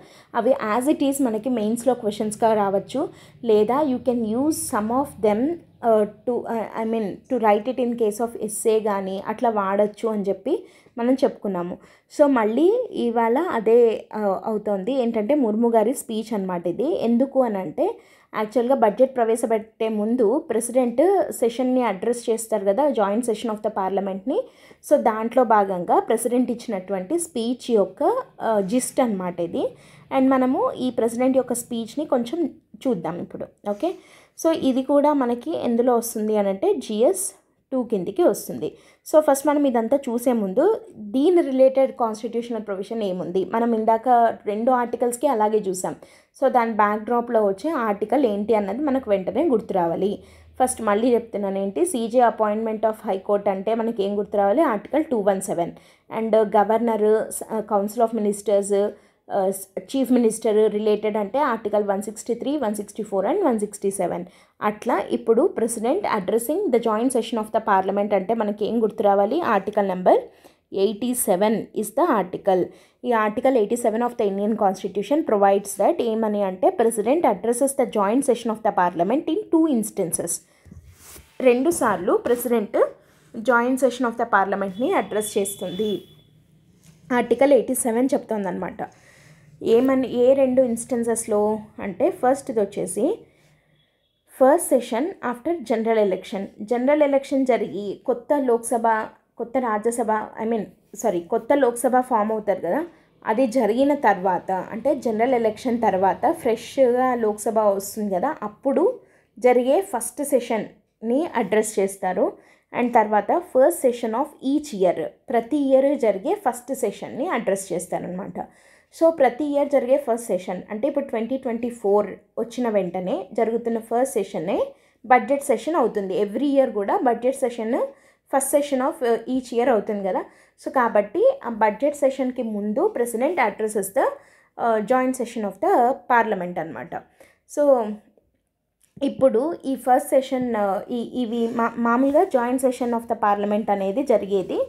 అవి యాజ్ ఇట్ ఈస్ మనకి మెయిన్స్లో క్వశ్చన్స్గా రావచ్చు, లేదా you can use some of them to right it in case of essay కానీ అట్లా వాడచ్చు అని చెప్పి మనం చెప్పుకున్నాము. సో మళ్ళీ ఇవాళ అదే అవుతోంది. ఏంటంటే ముర్ము గారి స్పీచ్ అనమాట ఇది. ఎందుకు అని అంటే యాక్చువల్గా బడ్జెట్ ప్రవేశపెట్టే ముందు ప్రెసిడెంట్ సెషన్ని అడ్రస్ చేస్తారు కదా, జాయింట్ సెషన్ ఆఫ్ ద పార్లమెంట్ని. సో దాంట్లో భాగంగా ప్రెసిడెంట్ ఇచ్చినటువంటి స్పీచ్ యొక్క జిస్ట్ అనమాట ఇది. అండ్ మనము ఈ ప్రెసిడెంట్ యొక్క స్పీచ్ని కొంచెం చూద్దాం ఇప్పుడు. ఓకే, సో ఇది కూడా మనకి ఎందులో వస్తుంది అని అంటే GS 2 కిందికి వస్తుంది. సో ఫస్ట్ మనం ఇదంతా చూసే ముందు దీని రిలేటెడ్ కాన్స్టిట్యూషనల్ ప్రొవిజన్ ఏముంది, మనం ఇందాక 2 ఆర్టికల్స్కి అలాగే చూసాం. సో దాని బ్యాక్డ్రాప్లో వచ్చే ఆర్టికల్ ఏంటి అన్నది మనకు వెంటనే గుర్తు రావాలి. ఫస్ట్ మళ్ళీ చెప్తున్నాను ఏంటి, CJ అపాయింట్మెంట్ ఆఫ్ హైకోర్ట్ అంటే మనకి ఏం గుర్తు రావాలి, article 217. And governor, council of ministers, chief minister related అంటే ఆర్టికల్ 163, 164 అండ్ 167. అట్లా ఇప్పుడు president addressing the joint session of the parliament అంటే మనకి ఏం గుర్తు రావాలి? Article number 87 is the article. ఈ article 87 of the Indian constitution provides that ఏమని అంటే president addresses the joint session of the parliament in 2 instances. 2 సార్లు president joint session of the పార్లమెంట్ని address చేస్తుంది. ఆర్టికల్ 87 చెప్తుందన్నమాట. ఏ 2 ఇన్స్టెన్సెస్లో అంటే ఫస్ట్ది వచ్చేసి first session after general election జరిగి కొత్త లోక్సభ ఫామ్ అవుతారు కదా, అది జరిగిన తర్వాత అంటే జనరల్ ఎలక్షన్ తర్వాత ఫ్రెష్గా లోక్సభ వస్తుంది కదా, అప్పుడు జరిగే ఫస్ట్ సెషన్ని అడ్రస్ చేస్తారు. అండ్ తర్వాత first session of each year, ప్రతి ఇయర్ జరిగే ఫస్ట్ సెషన్ని అడ్రస్ చేస్తారనమాట. సో ప్రతి ఇయర్ జరిగే ఫస్ట్ సెషన్ అంటే ఇప్పుడు 2024 వచ్చిన వెంటనే జరుగుతున్న ఫస్ట్ సెషన్నే బడ్జెట్ సెషన్ అవుతుంది. ఎవ్రీ ఇయర్ కూడా budget session first session of each year అవుతుంది కదా. సో కాబట్టి ఆ బడ్జెట్ సెషన్కి ముందు president addresses the joint session of the parliament అనమాట. సో ఇప్పుడు ఈ ఫస్ట్ సెషన్ ఇవి మామూలుగా joint session of the parliament అనేది జరిగేది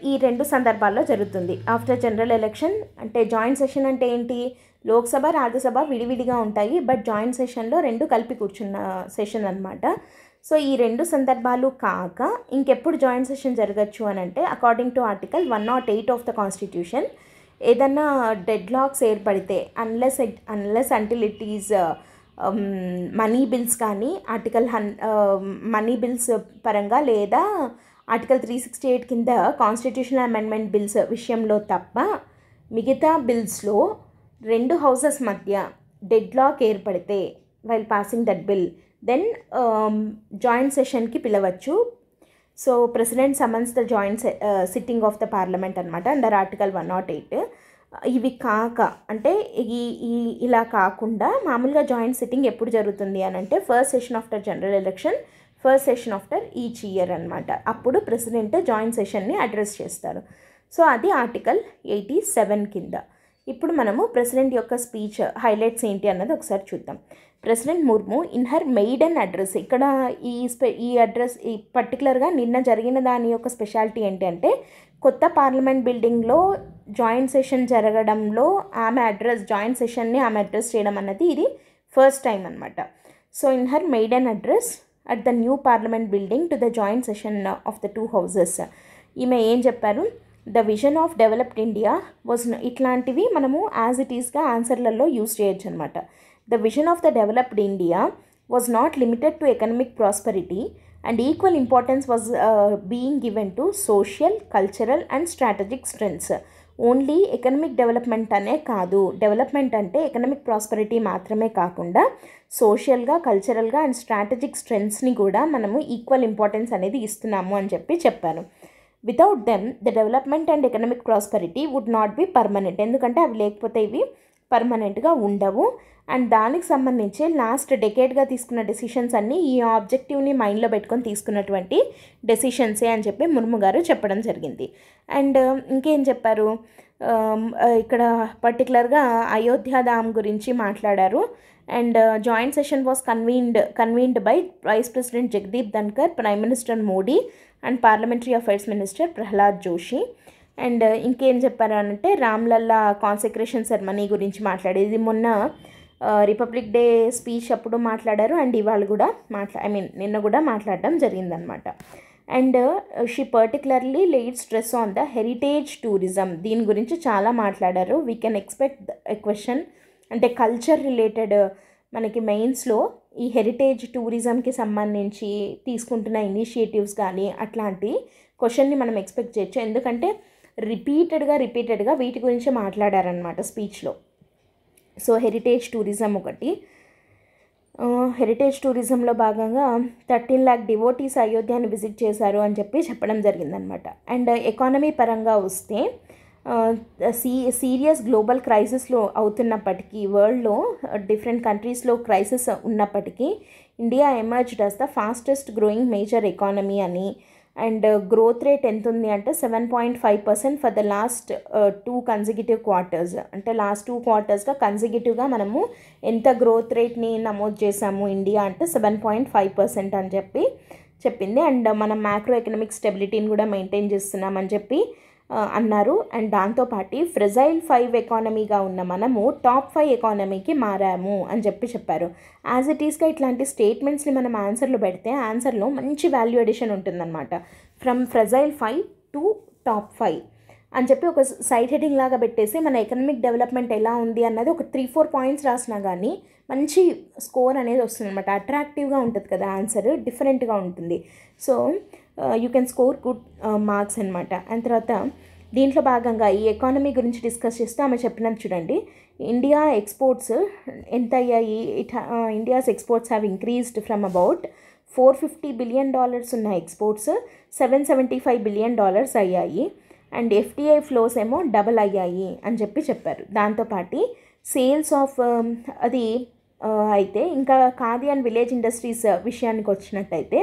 ఈ 2 సందర్భాల్లో జరుగుతుంది. ఆఫ్టర్ జనరల్ ఎలక్షన్ అంటే జాయింట్ సెషన్ అంటే ఏంటి? లోక్సభ రాజ్యసభ విడివిడిగా ఉంటాయి, బట్ జాయింట్ సెషన్లో 2 కలిపి కూర్చున్న సెషన్ అనమాట. సో ఈ 2 సందర్భాలు కాక ఇంకెప్పుడు జాయింట్ సెషన్ జరగచ్చు అని అంటే according to article 108 of the constitution ఏదన్నా డెడ్ లాక్స్ ఏర్పడితే unless until it is money bills కానీ మనీ బిల్స్ పరంగా లేదా ఆర్టికల్ 368 కింద కాన్స్టిట్యూషనల్ అమెండ్మెంట్ బిల్స్ విషయంలో తప్ప మిగతా బిల్స్లో 2 హౌసెస్ మధ్య డెడ్ లాక్ ఏర్పడితే while passing that bill then joint సెషన్కి పిలవచ్చు. So president summons the joint sitting of the parliament అనమాట అండర్ ఆర్టికల్ 108. ఇవి కాక అంటే ఇలా కాకుండా మామూలుగా జాయింట్ సిట్టింగ్ ఎప్పుడు జరుగుతుంది అని అంటే first session after general election, first session after each year అనమాట. అప్పుడు ప్రెసిడెంట్ జాయింట్ సెషన్ని అడ్రస్ చేస్తారు. సో అది ఆర్టికల్ 87 కింద. ఇప్పుడు మనము ప్రెసిడెంట్ యొక్క స్పీచ్ హైలైట్స్ ఏంటి అన్నది ఒకసారి చూద్దాం. President Murmu in her maiden address, ఇక్కడ ఈ అడ్రస్ ఈ పర్టికులర్గా నిన్న జరిగిన దాని యొక్క స్పెషాలిటీ ఏంటి అంటే కొత్త పార్లమెంట్ బిల్డింగ్లో జాయింట్ సెషన్ జరగడంలో జాయింట్ సెషన్ని ఆమె అడ్రస్ చేయడం అన్నది ఇది ఫస్ట్ టైం అనమాట. So in her maiden address at the new parliament building to the joint session of the 2 houses ఈమె ఏం చెప్పారు? The vision of developed India was, ఇట్లాంటివి మనము యాజ్ ఇట్ ఈస్గా ఆన్సర్లలో యూజ్ చేయొచ్చు అనమాట. The vision of the developed India was not limited to economic prosperity and equal importance was being given to social, cultural and strategic strengths. Only economic development అనే కాదు, development అంటే economic prosperity మాత్రమే కాకుండా సోషల్గా, కల్చరల్గా and strategic స్ట్రెంగ్స్ని కూడా మనము equal importance అనేది ఇస్తున్నాము అని చెప్పారు. Without them the development and economic prosperity would not be permanent, ఎందుకంటే అవి లేకపోతే ఇవి పర్మనెంట్గా ఉండవు. అండ్ దానికి సంబంధించి లాస్ట్ డెకేడ్గా తీసుకున్న డెసిషన్స్ అన్నీ ఈ ఆబ్జెక్టివ్ని మైండ్లో పెట్టుకొని తీసుకున్నటువంటి డెసిషన్సే అని చెప్పి ముర్ము గారు చెప్పడం జరిగింది. అండ్ ఇంకేం చెప్పారు? ఇక్కడ పర్టికులర్గా అయోధ్య ధామ్ గురించి మాట్లాడారు. And joint session was convened by vice president Jagdeep Dhankhar, prime minister Modi and parliamentary affairs minister Pralhad Joshi. And ఇంకేం చెప్పారు అంటే రామ్లల్లా కాన్సెక్రేషన్ సెరమనీ గురించి మాట్లాడేది మొన్న రిపబ్లిక్ డే స్పీచ్ అప్పుడు మాట్లాడారు. అండ్ ఇవాళ కూడా నిన్న కూడా మాట్లాడడం జరిగిందనమాట. And she particularly laid stress on the heritage tourism, దీని గురించి చాలా మాట్లాడారు. We can expect a question అంటే కల్చర్ రిలేటెడ్ మనకి మెయిన్స్లో ఈ హెరిటేజ్ టూరిజంకి సంబంధించి తీసుకుంటున్న ఇనిషియేటివ్స్ కానీ అట్లాంటి క్వశ్చన్ని మనం ఎక్స్పెక్ట్ చేయొచ్చు. ఎందుకంటే రిపీటెడ్గా వీటి గురించి మాట్లాడారనమాట స్పీచ్లో. సో హెరిటేజ్ టూరిజం ఒకటి. హెరిటేజ్ టూరిజంలో భాగంగా 13 lakh డివోటీస్ అయోధ్యని విజిట్ చేశారు అని చెప్పడం జరిగిందనమాట. అండ్ ఎకానమీ పరంగా వస్తే సీరియస్ గ్లోబల్ క్రైసిస్లో అవుతున్నప్పటికీ, వరల్డ్లో డిఫరెంట్ కంట్రీస్లో క్రైసిస్ ఉన్నప్పటికీ India emerged as the fastest growing major economy అని, అండ్ గ్రోత్ రేట్ ఎంత ఉంది అంటే 7.5% for the last 2 consecutive quarters. అంటే లాస్ట్ 2 క్వార్టర్స్గా కన్సిక్యూటివ్గా మనము ఎంత గ్రోత్ రేట్ని నమోదు చేసాము ఇండియా అంటే 7.5% అని చెప్పి చెప్పింది. అండ్ మనం మ్యాక్రో ఎకనామిక్ స్టెబిలిటీని కూడా మెయింటైన్ చేస్తున్నామని చెప్పి అన్నారు. అండ్ దాంతోపాటు ఫ్రెజైల్ 5 ఎకానమీగా ఉన్న మనము టాప్ 5 ఎకానమీకి మారాము అని చెప్పారు. యాజ్ ఇట్ ఈస్గా ఇట్లాంటి స్టేట్మెంట్స్ని మనం ఆన్సర్లో పెడితే ఆన్సర్లో మంచి వాల్యూ ఎడిషన్ ఉంటుందన్నమాట. ఫ్రమ్ ఫ్రెజైల్ 5 టు టాప్ 5 అని చెప్పి ఒక సైడ్ హెడింగ్ లాగా పెట్టేసి మన ఎకనామిక్ డెవలప్మెంట్ ఎలా ఉంది అన్నది ఒక 3-4 పాయింట్స్ రాసినా కానీ మంచి స్కోర్ అనేది వస్తుంది అనమాట. అట్రాక్టివ్గా ఉంటుంది కదా ఆన్సర్, డిఫరెంట్గా ఉంటుంది. So you can score good marks అనమాట. అండ్ తర్వాత దీంట్లో భాగంగా ఈ ఎకానమీ గురించి డిస్కస్ చేస్తే ఆమె చెప్పినది చూడండి. ఇండియా ఎక్స్పోర్ట్స్ ఎంత అయ్యాయి? India's exports have increased from about $450 billion ఉన్న ఎక్స్పోర్ట్స్ $775 బిలియన్ అయ్యాయి. అండ్ ఎఫ్డిఐ ఫ్లోస్ ఏమో డబల్ అయ్యాయి అని చెప్పారు. దాంతోపాటు సేల్స్ ఆఫ్ అది అయితే ఇంకా ఖాదీ అండ్ విలేజ్ ఇండస్ట్రీస్ విషయానికి వచ్చినట్టయితే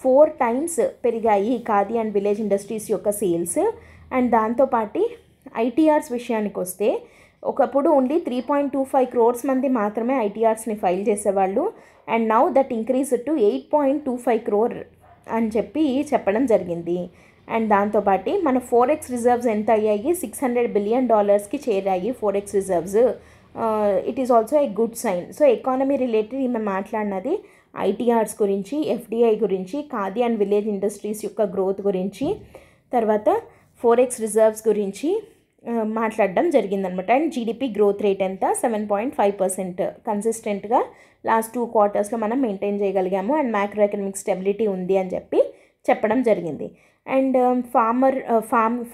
4 times పెరిగాయి ఖాదీ అండ్ విలేజ్ ఇండస్ట్రీస్ యొక్క సేల్స్. అండ్ దాంతోపాటు ఐటీఆర్స్ విషయానికి వస్తే ఒకప్పుడు ఓన్లీ 3.25 crores మంది మాత్రమే ఐటీఆర్స్ని ఫైల్ చేసేవాళ్ళు. And now that increase to 8.25 crore అని చెప్పడం జరిగింది. అండ్ దాంతోపాటు మన ఫోరెక్స్ రిజర్వ్స్ ఎంత అయ్యాయి? $600 బిలియన్ చేరాయి forex reserves. It is also a good sign. So economy related ఈమె మాట్లాడినది ఐటీఆర్స్ గురించి, ఎఫ్డిఐ గురించి, ఖాదీ అండ్ విలేజ్ ఇండస్ట్రీస్ యొక్క గ్రోత్ గురించి, తర్వాత ఫోరెక్స్ రిజర్వ్స్ గురించి మాట్లాడడం జరిగిందనమాట. అండ్ జీడిపి గ్రోత్ రేట్ ఎంత? 7.5% కన్సిస్టెంట్గా లాస్ట్ 2 quartersలో మనం మెయింటైన్ చేయగలిగాము. అండ్ మ్యాక్రో ఎకనామిక్ స్టెబిలిటీ ఉంది అని చెప్పడం జరిగింది. అండ్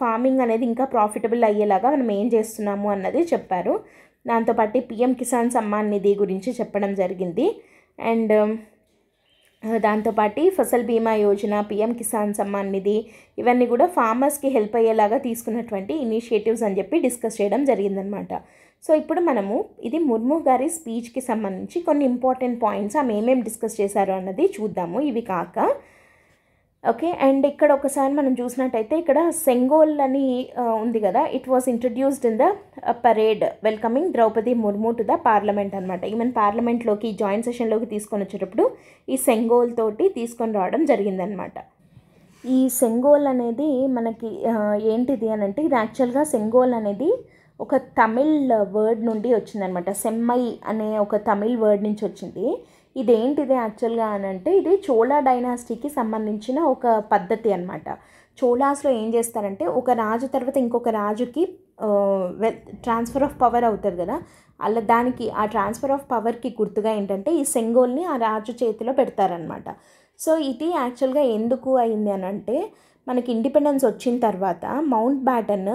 ఫార్మింగ్ అనేది ఇంకా ప్రాఫిటబుల్ అయ్యేలాగా మనం ఏం చేస్తున్నాము అన్నది చెప్పారు. దాంతోపాటు పిఎం కిసాన్ సమ్మాన్ నిధి గురించి చెప్పడం జరిగింది. అండ్ దాంతోపాటు ఫసల్ బీమా యోజన, పిఎం కిసాన్ సమ్మాన్ నిధి ఇవన్నీ కూడా ఫార్మర్స్కి హెల్ప్ అయ్యేలాగా తీసుకున్నటువంటి ఇనిషియేటివ్స్ అని డిస్కస్ చేయడం జరిగిందనమాట. సో ఇప్పుడు మనము ఇది ముర్ము గారి స్పీచ్కి సంబంధించి కొన్ని ఇంపార్టెంట్ పాయింట్స్ ఆమె ఏమేమి డిస్కస్ చేశారు అన్నది చూద్దాము. ఇవి కాక ఓకే. అండ్ ఇక్కడ ఒకసారి మనం చూసినట్టయితే ఇక్కడ సెంగోల్ అని ఉంది కదా, it was introduced in the parade welcoming Draupadi Murmu to the parliament అనమాట. ఈమెన్ పార్లమెంట్లోకి జాయింట్ సెషన్లోకి తీసుకొని వచ్చేటప్పుడు ఈ సెంగోల్ తోటి తీసుకొని రావడం జరిగిందనమాట. ఈ సెంగోల్ అనేది మనకి ఏంటిది అని అంటే ఇది యాక్చువల్గా సెంగోల్ అనేది ఒక తమిళ్ వర్డ్ నుండి వచ్చిందనమాట. సెమ్మై అనే ఒక తమిళ్ వర్డ్ నుంచి వచ్చింది. ఇదేంటిది యాక్చువల్గా అని అంటే ఇది చోళా డైనాసిటీకి సంబంధించిన ఒక పద్ధతి అనమాట. చోళాస్లో ఏం చేస్తారంటే ఒక రాజు తర్వాత ఇంకొక రాజుకి ట్రాన్స్ఫర్ ఆఫ్ పవర్ అవుతుంది కదా, అలా దానికి ఆ ట్రాన్స్ఫర్ ఆఫ్ పవర్కి గుర్తుగా ఏంటంటే ఈ సెంగోల్ని ఆ రాజు చేతిలో పెడతారనమాట. సో ఇది యాక్చువల్గా ఎందుకు అయింది అని అంటే మనకి ఇండిపెండెన్స్ వచ్చిన తర్వాత మౌంట్ బ్యాటన్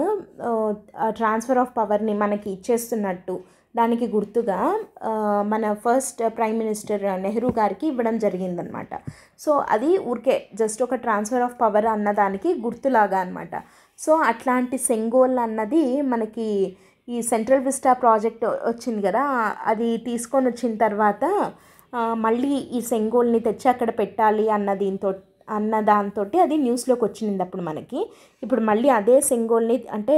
ట్రాన్స్ఫర్ ఆఫ్ పవర్ని మనకి ఇచ్చేస్తున్నట్టు దానికి గుర్తుగా మన ఫస్ట్ ప్రైమ్ మినిస్టర్ నెహ్రూ గారికి ఇవ్వడం జరిగిందనమాట. సో అది ఊరికే జస్ట్ ఒక ట్రాన్స్ఫర్ ఆఫ్ పవర్ అన్నదానికి గుర్తులాగా అనమాట. సో అట్లాంటి సెంగోల్ అన్నది మనకి ఈ సెంట్రల్ విస్టా ప్రాజెక్ట్ వచ్చింది కదా, అది తీసుకొని వచ్చిన తర్వాత మళ్ళీ ఈ సెంగోల్ని తెచ్చి అక్కడ పెట్టాలి అన్న దాంతో అది న్యూస్లోకి వచ్చింది అప్పుడు మనకి. ఇప్పుడు మళ్ళీ అదే సెంగోల్ని అంటే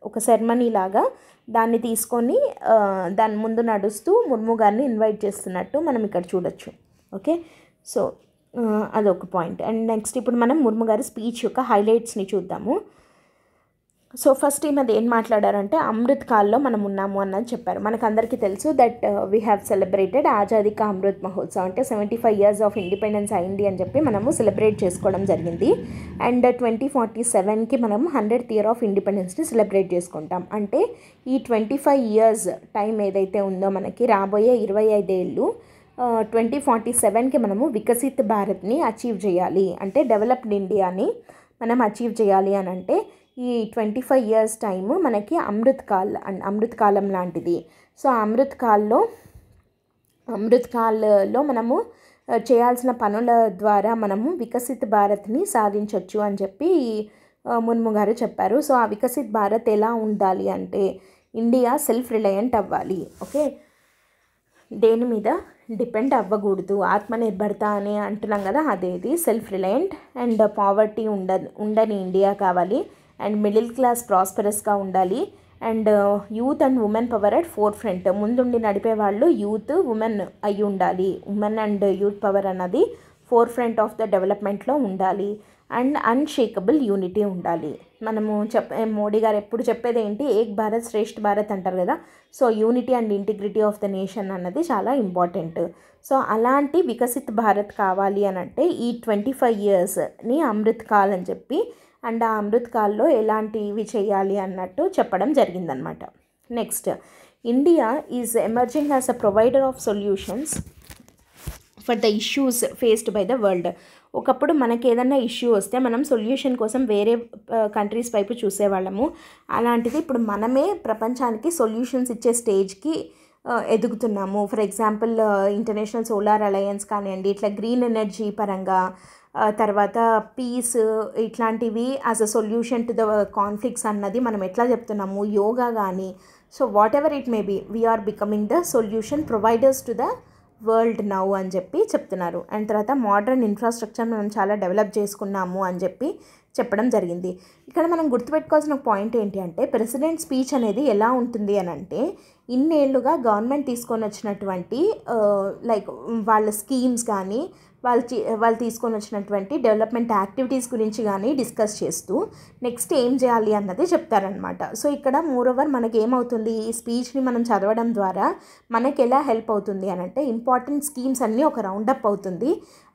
ఒక సెరమనీ లాగా దాన్ని తీసుకొని దాని ముందు నడుస్తూ ముర్ము గారిని ఇన్వైట్ చేస్తున్నట్టు మనం ఇక్కడ చూడొచ్చు. ఓకే, సో అదొక పాయింట్. అండ్ నెక్స్ట్ ఇప్పుడు మనం ముర్ము గారి స్పీచ్ యొక్క హైలైట్స్ని చూద్దాము. సో ఫస్ట్ ఈమె ఏం మాట్లాడారంటే అమృత్ కాల్లో మనం ఉన్నాము అన్నది చెప్పారు. మనకు అందరికీ తెలుసు that we have celebrated Azadi కా అమృత్ మహోత్సవ్, అంటే 75 years ఆఫ్ ఇండిపెండెన్స్ అయింది అని మనము సెలబ్రేట్ చేసుకోవడం జరిగింది. అండ్ 2047కి మనం 100th year ఆఫ్ ఇండిపెండెన్స్ని సెలబ్రేట్ చేసుకుంటాం. అంటే ఈ 25 years టైం ఏదైతే ఉందో మనకి రాబోయే 25 ఏళ్ళు 2047కి మనము వికసిత్ భారత్ని అచీవ్ చేయాలి, అంటే డెవలప్డ్ ఇండియాని మనం అచీవ్ చేయాలి అని అంటే ఈ 25 years టైము మనకి అమృత్ కాలం లాంటిది. సో అమృత్ కాల్లో మనము చేయాల్సిన పనుల ద్వారా మనము వికసిత్ భారత్ని సాధించవచ్చు అని ముర్ము గారు చెప్పారు. సో ఆ వికసిత్ భారత్ ఎలా ఉండాలి అంటే ఇండియా సెల్ఫ్ రిలయంట్ అవ్వాలి. ఓకే, దేని మీద? డిపెండ్ అవ్వకూడదు, ఆత్మనిర్భరత అని అంటున్నాం కదా, అదేది సెల్ఫ్ రిలయంట్. అండ్ పావర్టీ ఉండని ఇండియా కావాలి. అండ్ మిడిల్ క్లాస్ ప్రాస్పరస్గా ఉండాలి. And youth and women power at four front, ముందుండి నడిపే వాళ్ళు యూత్ ఉమెన్ అయి ఉండాలి. ఉమెన్ అండ్ యూత్ పవర్ అన్నది ఫోర్ ఫ్రంట్ ఆఫ్ ద డెవలప్మెంట్లో ఉండాలి. అండ్ అన్షేకబుల్ యూనిటీ ఉండాలి. మనము మోడీ గారు ఎప్పుడు చెప్పేది ఏంటి, ఏక్ భారత్ శ్రేష్ఠ భారత్ అంటారు కదా. So unity and integrity of the nation అన్నది చాలా ఇంపార్టెంట్. సో అలాంటి వికసిత్ భారత్ కావాలి అని అంటే ఈ 25 yearsని అమృత్ కాల్ అని చెప్పి, అండ్ ఆ అమృత్ కాల్లో ఎలాంటివి చేయాలి అన్నట్టు చెప్పడం జరిగిందనమాట. Next, India is emerging as a provider of solutions for the issues faced by the world. ఒకప్పుడు మనకి ఏదైనా ఇష్యూ వస్తే మనం సొల్యూషన్ కోసం వేరే కంట్రీస్ వైపు చూసేవాళ్ళము. అలాంటిది ఇప్పుడు మనమే ప్రపంచానికి సొల్యూషన్స్ ఇచ్చే స్టేజ్కి ఎదుగుతున్నాము. For example international solar alliance కానివ్వండి, ఇట్లా గ్రీన్ ఎనర్జీ పరంగా, తర్వాత పీస్, ఇట్లాంటివి as a solution to the conflicts అన్నది మనం ఎట్లా చెప్తున్నాము. యోగా కానీ, so whatever it may be, we are becoming the solution providers to the world now అని చెప్పి చెప్తున్నారు. అండ్ తర్వాత మోడర్న్ ఇన్ఫ్రాస్ట్రక్చర్ మనం చాలా డెవలప్ చేసుకున్నాము అని చెప్పి చెప్పడం జరిగింది. ఇక్కడ మనం గుర్తుపెట్టుకోవాల్సిన పాయింట్ ఏంటి అంటే, ప్రెసిడెంట్ స్పీచ్ అనేది ఎలా ఉంటుంది అని అంటే, ఇన్నేళ్లుగా గవర్నమెంట్ తీసుకొని వచ్చినటువంటి లైక్ వాళ్ళ స్కీమ్స్ కానీ, వాళ్ళు తీసుకొని వచ్చినటువంటి డెవలప్మెంట్ యాక్టివిటీస్ గురించి కానీ డిస్కస్ చేస్తూ నెక్స్ట్ ఏం చేయాలి అన్నది చెప్తారనమాట. సో ఇక్కడ మోరోవర్ మనకి ఏమవుతుంది, ఈ స్పీచ్ని మనం చదవడం ద్వారా మనకి ఎలా హెల్ప్ అవుతుంది అని అంటే, ఇంపార్టెంట్ స్కీమ్స్ అన్నీ ఒక రౌండప్ అవుతుంది.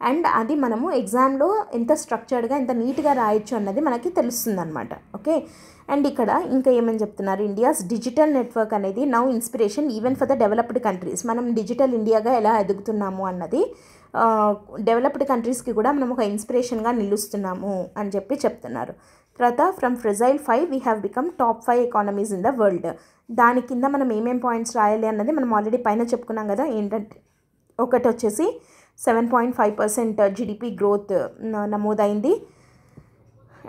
అండ్ అది మనము ఎగ్జామ్లో ఎంత స్ట్రక్చర్డ్గా, ఎంత నీట్గా రాయొచ్చు అన్నది మనకి తెలుస్తుంది అనమాట. ఓకే. అండ్ ఇక్కడ ఇంకా ఏమని చెప్తున్నారు, ఇండియాస్ డిజిటల్ నెట్వర్క్ అనేది now inspiration even for the developed countries. మనం డిజిటల్ ఇండియాగా ఎలా ఎదుగుతున్నాము అన్నది డెవలప్డ్ కంట్రీస్కి కూడా మనం ఒక ఇన్స్పిరేషన్గా నిలుస్తున్నాము అని చెప్పి చెప్తున్నారు. తర్వాత from fragile 5 we have become top 5 economies in the world. దాని కింద మనం ఏమేం పాయింట్స్ రాయాలి అన్నది మనం ఆల్రెడీ పైన చెప్పుకున్నాం కదా. ఏంటంటే ఒకటి వచ్చేసి 7.5% జీడిపి గ్రోత్ నమోదైంది.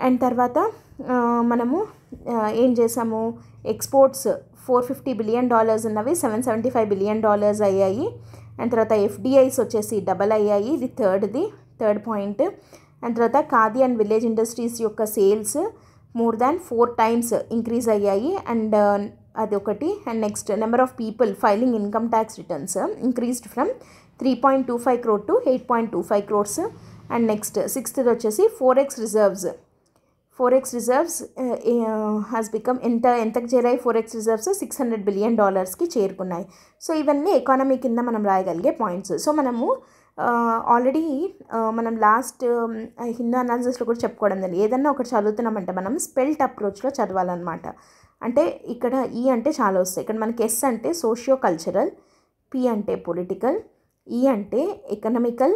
అండ్ తర్వాత మనము ఏం చేసాము, ఎక్స్పోర్ట్స్ $450 billion ఉన్నవి $775 billion అయ్యాయి. అండ్ తర్వాత ఎఫ్డిఐస్ వచ్చేసి డబల్ అయ్యాయి, ఇది థర్డ్ పాయింట్. అండ్ తర్వాత ఖాదీ అండ్ విలేజ్ ఇండస్ట్రీస్ యొక్క sales more than 4 times increase అయ్యాయి. అండ్ అది ఒకటి. And next, number of people filing income tax returns increased from 3.25 crore to 8.25 crores. And next 6th వచ్చేసి 4x reserves has become ఎంతకు చేరాయి, 4x reserves $600 billion చేరుకున్నాయి. So ఇవన్నీ economy కింద మనం రాయగలిగే పాయింట్స్. సో మనము ఆల్రెడీ మనం లాస్ట్ హిందూ అనాలిసిస్లో కూడా చెప్పుకోవడం జరిగింది, ఏదన్నా ఒకటి చదువుతున్నామంటే మనం స్పెల్ట్ అప్రోచ్లో చదవాలన్నమాట. అంటే ఇక్కడ ఈ అంటే చాలా వస్తాయి. ఇక్కడ మనకి ఎస్ అంటే సోషియో కల్చరల్, పి అంటే పొలిటికల్, ఈ అంటే ఎకనామికల్,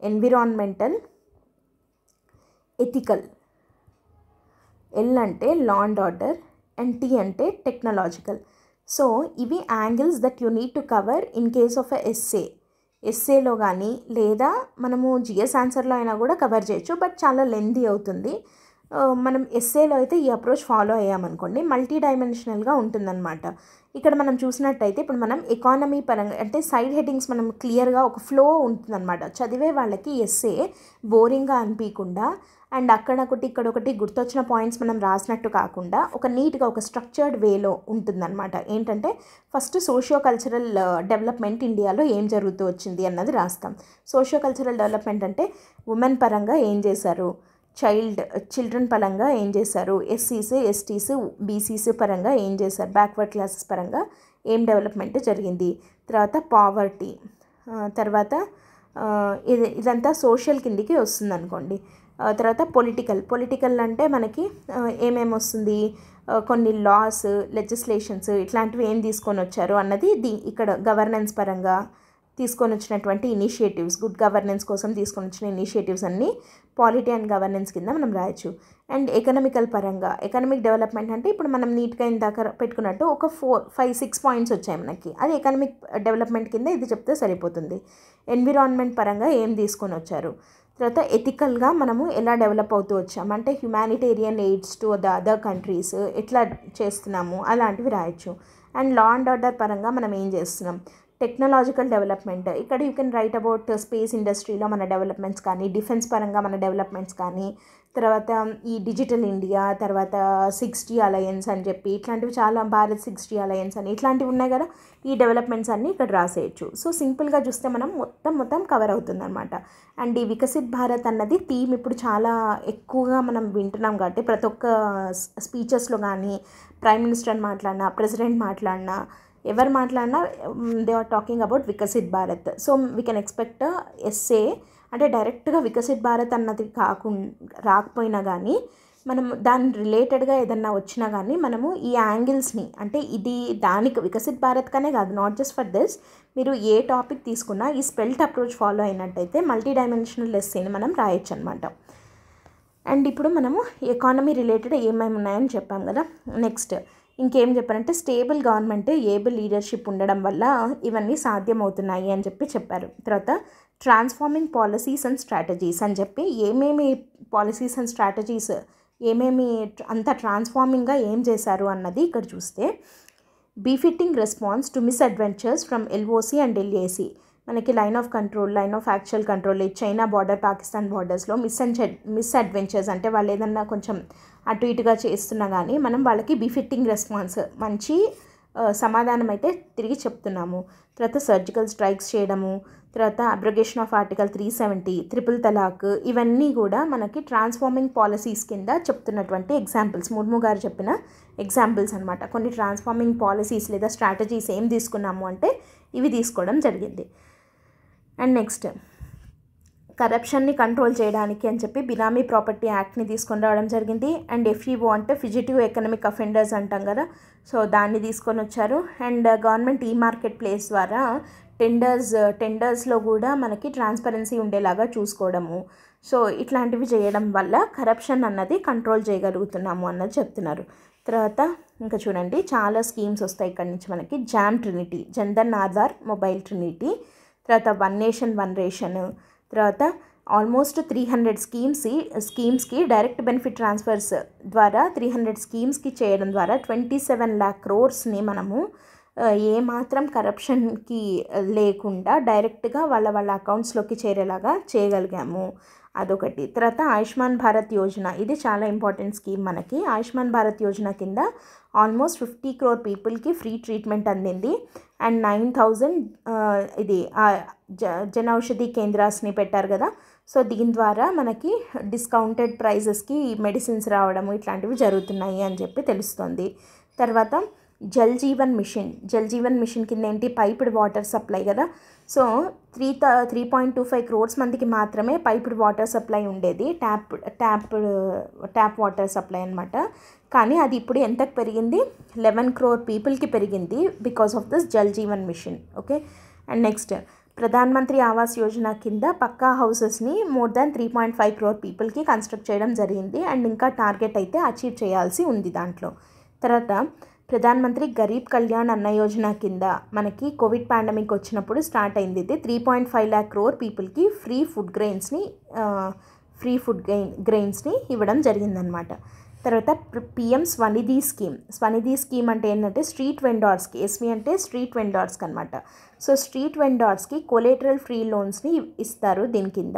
ఎన్విరాన్మెంటల్, ఎథికల్, ఎల్ అంటే law and order, and T అంటే టెక్నాలజికల్. సో ఇవి angles that you need to cover in case of ఎస్సేలో కానీ, లేదా మనము జిఎస్ ఆన్సర్లో అయినా కూడా కవర్ చేయొచ్చు, బట్ చాలా లెందీ అవుతుంది. మనం ఎస్సేలో అయితే ఈ అప్రోచ్ ఫాలో అయ్యామనుకోండి మల్టీ డైమెన్షనల్గా ఉంటుందన్నమాట. ఇక్కడ మనం చూసినట్టయితే ఇప్పుడు మనం ఎకానమీ పరంగా అంటే సైడ్ హెడ్డింగ్స్ మనం క్లియర్గా ఒక ఫ్లో ఉంటుందన్నమాట. చదివే వాళ్ళకి ఎస్సే బోరింగ్గా అనిపించకుండా, అండ్ అక్కడొకటి ఇక్కడొకటి గుర్తొచ్చిన పాయింట్స్ మనం రాసినట్టు కాకుండా ఒక నీట్గా ఒక స్ట్రక్చర్డ్ వేలో ఉంటుందన్నమాట. ఏంటంటే ఫస్ట్ సోషియో కల్చరల్ డెవలప్మెంట్ ఇండియాలో ఏం జరుగుతూ వచ్చింది అన్నది రాస్తాం. సోషియో కల్చరల్ డెవలప్మెంట్ అంటే ఉమెన్ పరంగా ఏం చేశారు, చిల్డ్రన్ పరంగా ఏం చేశారు, ఎస్సీస్, ఎస్టీస్, బీసీస్ పరంగా ఏం చేశారు, బ్యాక్వర్డ్ క్లాసెస్ పరంగా ఏం డెవలప్మెంట్ జరిగింది. తర్వాత పావర్టీ, తర్వాత ఇదంతా సోషల్ కిందికి వస్తుంది అనుకోండి. తర్వాత పొలిటికల్ అంటే మనకి ఏమేమి వస్తుంది, కొన్ని లాస్, లెజిస్లేషన్స్ ఇట్లాంటివి ఏం తీసుకొని వచ్చారు అన్నది ఇక్కడ గవర్నెన్స్ పరంగా తీసుకొని వచ్చినటువంటి ఇనిషియేటివ్స్, గుడ్ గవర్నెన్స్ కోసం తీసుకొని వచ్చిన ఇనిషియేటివ్స్ అన్నీ పాలిటీ అండ్ గవర్నెన్స్ కింద మనం రాయొచ్చు. అండ్ ఎకనామికల్ పరంగా ఎకనామిక్ డెవలప్మెంట్ అంటే ఇప్పుడు మనం నీట్గా ఇందాక పెట్టుకున్నట్టు ఒక 4-5-6 పాయింట్స్ వచ్చాయి మనకి, అది ఎకనామిక్ డెవలప్మెంట్ కింద ఇది చెప్తే సరిపోతుంది. ఎన్విరాన్మెంట్ పరంగా ఏం తీసుకొని వచ్చారు, తర్వాత ఎథికల్గా మనము ఎలా డెవలప్ అవుతూ వచ్చాము అంటే humanitarian AIDS to the other countries ఎట్లా చేస్తున్నాము అలాంటివి రాయొచ్చు. అండ్ లా అండ్ ఆర్డర్ పరంగా మనం ఏం చేస్తున్నాం, టెక్నాలజికల్ డెవలప్మెంట్, ఇక్కడ you can write about space ఇండస్ట్రీలో మన డెవలప్మెంట్స్ కానీ, డిఫెన్స్ పరంగా మన డెవలప్మెంట్స్ కానీ, తర్వాత ఈ డిజిటల్ ఇండియా, తర్వాత 6G అలయన్స్ అని చెప్పి ఇట్లాంటివి చాలా, భారత్ 6G అలయన్స్ అని ఇట్లాంటివి ఉన్నాయి కదా, ఈ డెవలప్మెంట్స్ అన్నీ ఇక్కడ రాసేయచ్చు. సో సింపుల్గా చూస్తే మనం మొత్తం కవర్ అవుతుందన్నమాట. అండ్ ఈ వికసిత్ భారత్ అన్నది థీమ్ ఇప్పుడు చాలా ఎక్కువగా మనం వింటున్నాం కాబట్టి ప్రతి ఒక్క స్పీచెస్లో కానీ, ప్రైమ్ మినిస్టర్ మాట్లాడినా, ప్రెసిడెంట్ మాట్లాడినా, ఎవరు మాట్లాడినా they are talking about Viksit Bharat. So we can expect essay, అంటే డైరెక్ట్గా వికసిత్ భారత్ అన్నది రాకపోయినా కానీ మనం దాని రిలేటెడ్గా ఏదన్నా వచ్చినా కానీ మనము ఈ యాంగిల్స్ని, అంటే ఇది దానికి వికసిత్ భారత్ కనే కాదు, నాట్ జస్ట్ ఫర్ దిస్, మీరు ఏ టాపిక్ తీసుకున్నా ఈ స్పెల్ట్ అప్రోచ్ ఫాలో అయినట్టయితే మల్టీ డైమెన్షనల్ ఎస్సేని మనం రాయొచ్చు అనమాట. అండ్ ఇప్పుడు మనము ఎకానమీ రిలేటెడ్ ఏమేమి ఉన్నాయని చెప్పాం కదా. నెక్స్ట్ ఇంకేం చెప్పారంటే స్టేబుల్ గవర్నమెంట్, ఏబుల్ లీడర్షిప్ ఉండడం వల్ల ఇవన్నీ సాధ్యమవుతున్నాయి అని చెప్పారు. తర్వాత ట్రాన్స్ఫార్మింగ్ పాలసీస్ అండ్ స్ట్రాటజీస్ అని చెప్పి ఏమేమి పాలసీస్ అండ్ స్ట్రాటజీస్, ఏమేమి అంత ట్రాన్స్ఫార్మింగ్గా ఏం చేశారు అన్నది ఇక్కడ చూస్తే, befitting response to misadventures from LOC and LAC, మనకి line of control, line of actual control, China border, Pakistan బార్డర్స్లో మిస్అడ్వెంచర్స్ అంటే వాళ్ళు ఏదన్నా కొంచెం అటు ఇటుగా చేస్తున్నా కానీ మనం వాళ్ళకి బీఫిట్టింగ్ రెస్పాన్స్, మంచి సమాధానం అయితే తిరిగి చెప్తున్నాము. తర్వాత సర్జికల్ స్ట్రైక్స్ చేయడము, తర్వాత అబ్రగేషన్ ఆఫ్ ఆర్టికల్ 370, ట్రిపుల్ తలాక్, ఇవన్నీ కూడా మనకి ట్రాన్స్ఫార్మింగ్ పాలసీస్ కింద చెప్తున్నటువంటి ఎగ్జాంపుల్స్, ముర్ము గారు చెప్పిన ఎగ్జాంపుల్స్ అనమాట. కొన్ని ట్రాన్స్ఫార్మింగ్ పాలసీస్ లేదా స్ట్రాటజీస్ ఏం తీసుకున్నాము అంటే ఇవి తీసుకోవడం జరిగింది. అండ్ నెక్స్ట్ కరప్షన్ని కంట్రోల్ చేయడానికి అని చెప్పి బినామీ ప్రాపర్టీ యాక్ట్ని తీసుకొని రావడం జరిగింది. అండ్ ఎఫ్ఈఓ అంటే ఫిజిటివ్ ఎకనామిక్ అఫెండర్స్ అంటాం కదా, సో దాన్ని తీసుకొని వచ్చారు. అండ్ గవర్నమెంట్ ఈ మార్కెట్ ప్లేస్ ద్వారా టెండర్స్లో కూడా మనకి ట్రాన్స్పరెన్సీ ఉండేలాగా చూసుకోవడము. సో ఇట్లాంటివి చేయడం వల్ల కరప్షన్ అన్నది కంట్రోల్ చేయగలుగుతున్నాము అన్నది చెప్తున్నారు. తర్వాత ఇంకా చూడండి చాలా స్కీమ్స్ వస్తాయి ఇక్కడ నుంచి మనకి. Jam Trinity, Jan Dhan Aadhaar mobile Trinity, తర్వాత వన్ నేషన్ వన్ రేషన్, తర్వాత ఆల్మోస్ట్ 300 స్కీమ్స్కి డైరెక్ట్ బెనిఫిట్ ట్రాన్స్ఫర్స్ ద్వారా 300 స్కీమ్స్కి చేయడం ద్వారా 27 lakh crores మనము ఏమాత్రం కరప్షన్కి లేకుండా డైరెక్ట్గా వాళ్ళ అకౌంట్స్లోకి చేరేలాగా చేయగలిగాము. అదొకటి. తర్వాత ఆయుష్మాన్ భారత్ యోజన, ఇది చాలా ఇంపార్టెంట్ స్కీమ్ మనకి. ఆయుష్మాన్ భారత్ యోజన కింద ఆల్మోస్ట్ 50 crore పీపుల్కి ఫ్రీ ట్రీట్మెంట్ అందింది. అండ్ 9,000 ఇది జన ఔషధి కేంద్రాస్ని పెట్టారు కదా, సో దీని ద్వారా మనకి డిస్కౌంటెడ్ ప్రైజెస్కి మెడిసిన్స్ రావడము ఇట్లాంటివి జరుగుతున్నాయి అని చెప్పి తెలుస్తుంది. తర్వాత జల్ జీవన్ మిషన్ కింద ఏంటి, పైప్డ్ వాటర్ సప్లై కదా, సో 3.25 crores మందికి మాత్రమే పైప్డ్ వాటర్ సప్లై ఉండేది, ట్యాప్ వాటర్ సప్లై అనమాట. కానీ అది ఇప్పుడు ఎంతకు పెరిగింది, 11 crore పీపుల్కి పెరిగింది because of this Jal Jeevan mission. Okay. And next Pradhan Mantri Awas Yojana కింద పక్కా హౌసెస్ని మోర్ దాన్ 3.5 crore పీపుల్కి కన్స్ట్రక్ట్ చేయడం జరిగింది. అండ్ ఇంకా టార్గెట్ అయితే అచీవ్ చేయాల్సి ఉంది దాంట్లో. తర్వాత ప్రధాన్ మంత్రి గరీబ్ కళ్యాణ్ అన్న యోజన కింద మనకి కోవిడ్ పాండమిక్ వచ్చినప్పుడు స్టార్ట్ అయింది. ఇది 3.5 lakh crore పీపుల్కి ఫ్రీ ఫుడ్ గ్రెయిన్స్ని ఇవ్వడం జరిగిందనమాట. తర్వాత పిఎం స్వనిధి స్కీమ్ అంటే ఏంటంటే స్ట్రీట్ వెండార్స్కి, ఎస్వి అంటే స్ట్రీట్ వెండార్స్కి అనమాట. సో స్ట్రీట్ వెండార్స్కి కొలేటరల్ ఫ్రీ లోన్స్ని ఇస్తారు దీని కింద.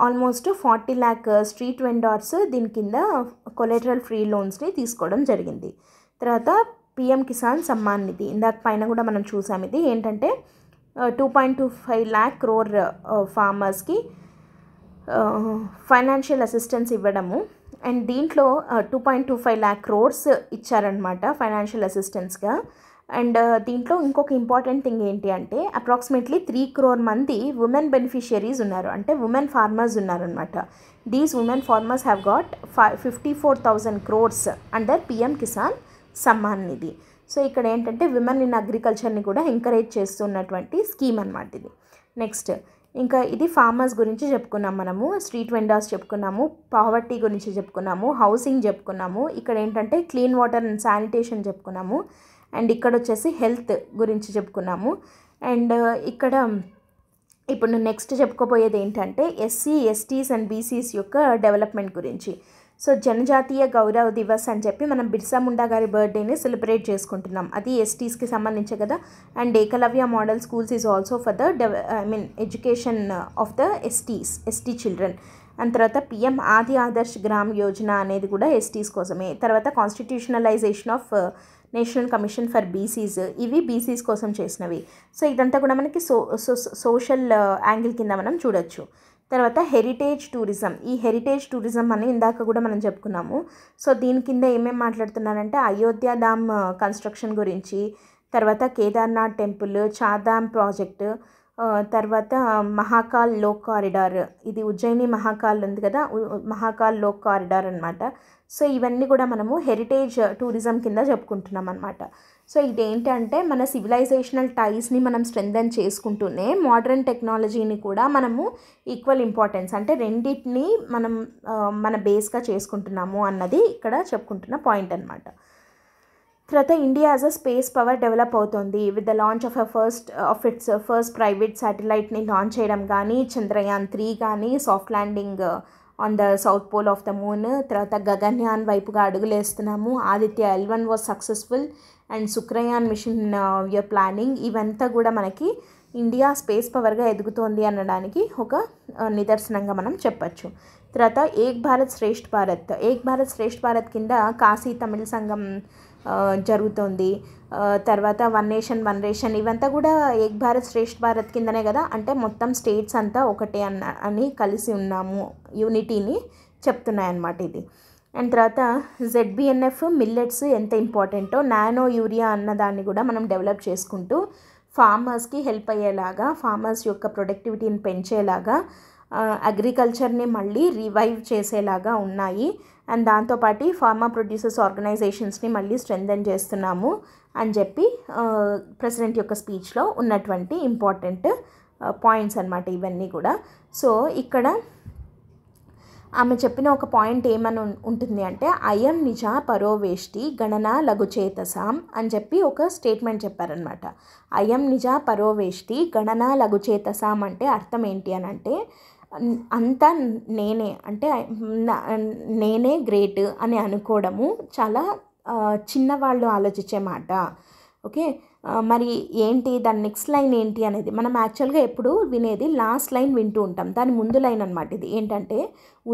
ఆల్మోస్ట్ 40 lakh స్ట్రీట్ వెండార్స్ దీని కింద కొలేటరల్ ఫ్రీ లోన్స్ని తీసుకోవడం జరిగింది. తర్వాత పిఎం కిసాన్ సమ్మాన్ నిధి, ఇందాక పైన కూడా మనం చూసాం. ఇది ఏంటంటే 2.25 lakh crore ఫార్మర్స్కి ఫైనాన్షియల్ అసిస్టెన్స్ ఇవ్వడము. అండ్ దీంట్లో 2.25 lakh crores ఇచ్చారనమాట ఫైనాన్షియల్ అసిస్టెన్స్గా. అండ్ దీంట్లో ఇంకొక ఇంపార్టెంట్ థింగ్ ఏంటి అంటే అప్రాక్సిమేట్లీ 3 crore మంది ఉమెన్ బెనిఫిషియరీస్ ఉన్నారు, అంటే ఉమెన్ ఫార్మర్స్ ఉన్నారనమాట. These women farmers have got 54,000 crores under PM Kisan Samman Nidhi. So ఇక్కడ ఏంటంటే విమెన్ ఇన్ అగ్రికల్చర్ని కూడా ఎంకరేజ్ చేస్తున్నటువంటి స్కీమ్ అనమాట ఇది. నెక్స్ట్ ఇంకా ఇది ఫార్మర్స్ గురించి చెప్పుకున్నాం మనము, స్ట్రీట్ వెండర్స్ చెప్పుకున్నాము, పావర్టీ గురించి చెప్పుకున్నాము, హౌసింగ్ చెప్పుకున్నాము, ఇక్కడ ఏంటంటే క్లీన్ వాటర్ అండ్ శానిటేషన్ చెప్పుకున్నాము. అండ్ ఇక్కడ వచ్చేసి హెల్త్ గురించి చెప్పుకున్నాము. అండ్ ఇక్కడ ఇప్పుడు నెక్స్ట్ చెప్పుకోబోయేది ఏంటంటే ఎస్సీ, ఎస్టీస్ అండ్ బీసీస్ యొక్క డెవలప్మెంట్ గురించి. సో జనజాతీయ గౌరవ దివస్ అని చెప్పి మనం బిర్సా ముండా గారి బర్త్డేని సెలబ్రేట్ చేసుకుంటున్నాం. అది ఎస్టీస్కి సంబంధించే కదా. And Eklavya model schools is also for the education of the ST children. And తర్వాత పిఎం ఆది ఆదర్శ్ గ్రామ్ యోజన అనేది కూడా ఎస్టీస్ కోసమే. తర్వాత constitutionalisation of national commission for BCs, ఇవి బీసీస్ కోసం చేసినవి. సో ఇదంతా కూడా మనకి సోషల్ యాంగిల్ కింద మనం చూడొచ్చు. తర్వాత హెరిటేజ్ టూరిజం. ఈ హెరిటేజ్ టూరిజం అని ఇందాక కూడా మనం చెప్పుకున్నాము. సో దీని కింద ఏమేమి మాట్లాడుతున్నారంటే అయోధ్య ధామ్ కన్స్ట్రక్షన్ గురించి, తర్వాత కేదార్నాథ్ టెంపుల్, చార్ధామ్ ప్రాజెక్టు, తర్వాత మహాకాల్ లోక్ కారిడార్, ఇది ఉజ్జయిని మహాకాల్ ఉంది కదా, మహాకాల్ లోక్ కారిడార్ అనమాట. సో ఇవన్నీ కూడా మనము హెరిటేజ్ టూరిజం కింద చెప్పుకుంటున్నాం అనమాట. సో ఇదేంటంటే మన సివిలైజేషనల్ టైస్ని మనం స్ట్రెంథెన్ చేసుకుంటూనే మోడర్న్ టెక్నాలజీని కూడా మనము ఈక్వల్ ఇంపార్టెన్స్, అంటే రెండింటిని మనం మన బేస్గా చేసుకుంటున్నాము అన్నది ఇక్కడ చెప్పుకుంటున్న పాయింట్ అనమాట. తర్వాత India as a space power develop అవుతుంది. With the launch of its first private శాటిలైట్ని లాంచ్ చేయడం కానీ, చంద్రయాన్ 3 కానీ, soft landing on the south pole of the moon, తర్వాత గగన్యాన్ వైపుగా అడుగులేస్తున్నాము. Aditya L1 was successful and Shukrayaan mission you're planning. ఇవంతా కూడా మనకి ఇండియా స్పేస్ పవర్గా ఎదుగుతోంది అనడానికి ఒక నిదర్శనంగా మనం చెప్పచ్చు. తర్వాత ఏక్ భారత్ శ్రేష్ఠ భారత్ కింద కాశీ తమిళ సంఘం జరుగుతుంది. తర్వాత వన్ నేషన్ వన్ రేషన్, ఇవంతా కూడా ఏక్ భారత్ శ్రేష్ఠ భారత్ కిందనే కదా. అంటే మొత్తం స్టేట్స్ అంతా ఒకటే అని కలిసి ఉన్నాము, యూనిటీని చెప్తున్నాయన్నమాట ఇది. అండ్ తర్వాత ZBNF మిల్లెట్స్ ఎంత ఇంపార్టెంటో, నానో యూరియా అన్నదాన్ని కూడా మనం డెవలప్ చేసుకుంటూ ఫార్మర్స్కి హెల్ప్ అయ్యేలాగా, ఫార్మర్స్ యొక్క ప్రొడక్టివిటీని పెంచేలాగా, అగ్రికల్చర్ని మళ్ళీ రివైవ్ చేసేలాగా ఉన్నాయి. అండ్ దాంతోపాటు ఫార్మర్ ప్రొడ్యూసర్స్ ఆర్గనైజేషన్స్ని మళ్ళీ స్ట్రెంథెన్ చేస్తున్నాము అని చెప్పి ప్రెసిడెంట్ యొక్క స్పీచ్లో ఉన్నటువంటి ఇంపార్టెంట్ పాయింట్స్ అన్నమాట ఇవన్నీ కూడా. సో ఇక్కడ ఆమె చెప్పిన ఒక పాయింట్ ఏమని ఉంటుంది అంటే అయం నిజ పరోవేష్టి గణన లఘుచేతసాం అని చెప్పి ఒక స్టేట్మెంట్ చెప్పారనమాట. అయం నిజ పరోవేష్టి గణన లఘుచేతసాం అంటే అర్థం ఏంటి అని అంటే అంతా నేనే, అంటే నేనే గ్రేట్ అని అనుకోవడము చాలా చిన్నవాళ్ళు ఆలోచించే మాట. ఓకే, మరి ఏంటి దాని నెక్స్ట్ లైన్ ఏంటి అనేది మనం యాక్చువల్గా ఎప్పుడు వినేది లాస్ట్ లైన్ వింటూ ఉంటాం, దాని ముందు లైన్ అనమాట ఇది. ఏంటంటే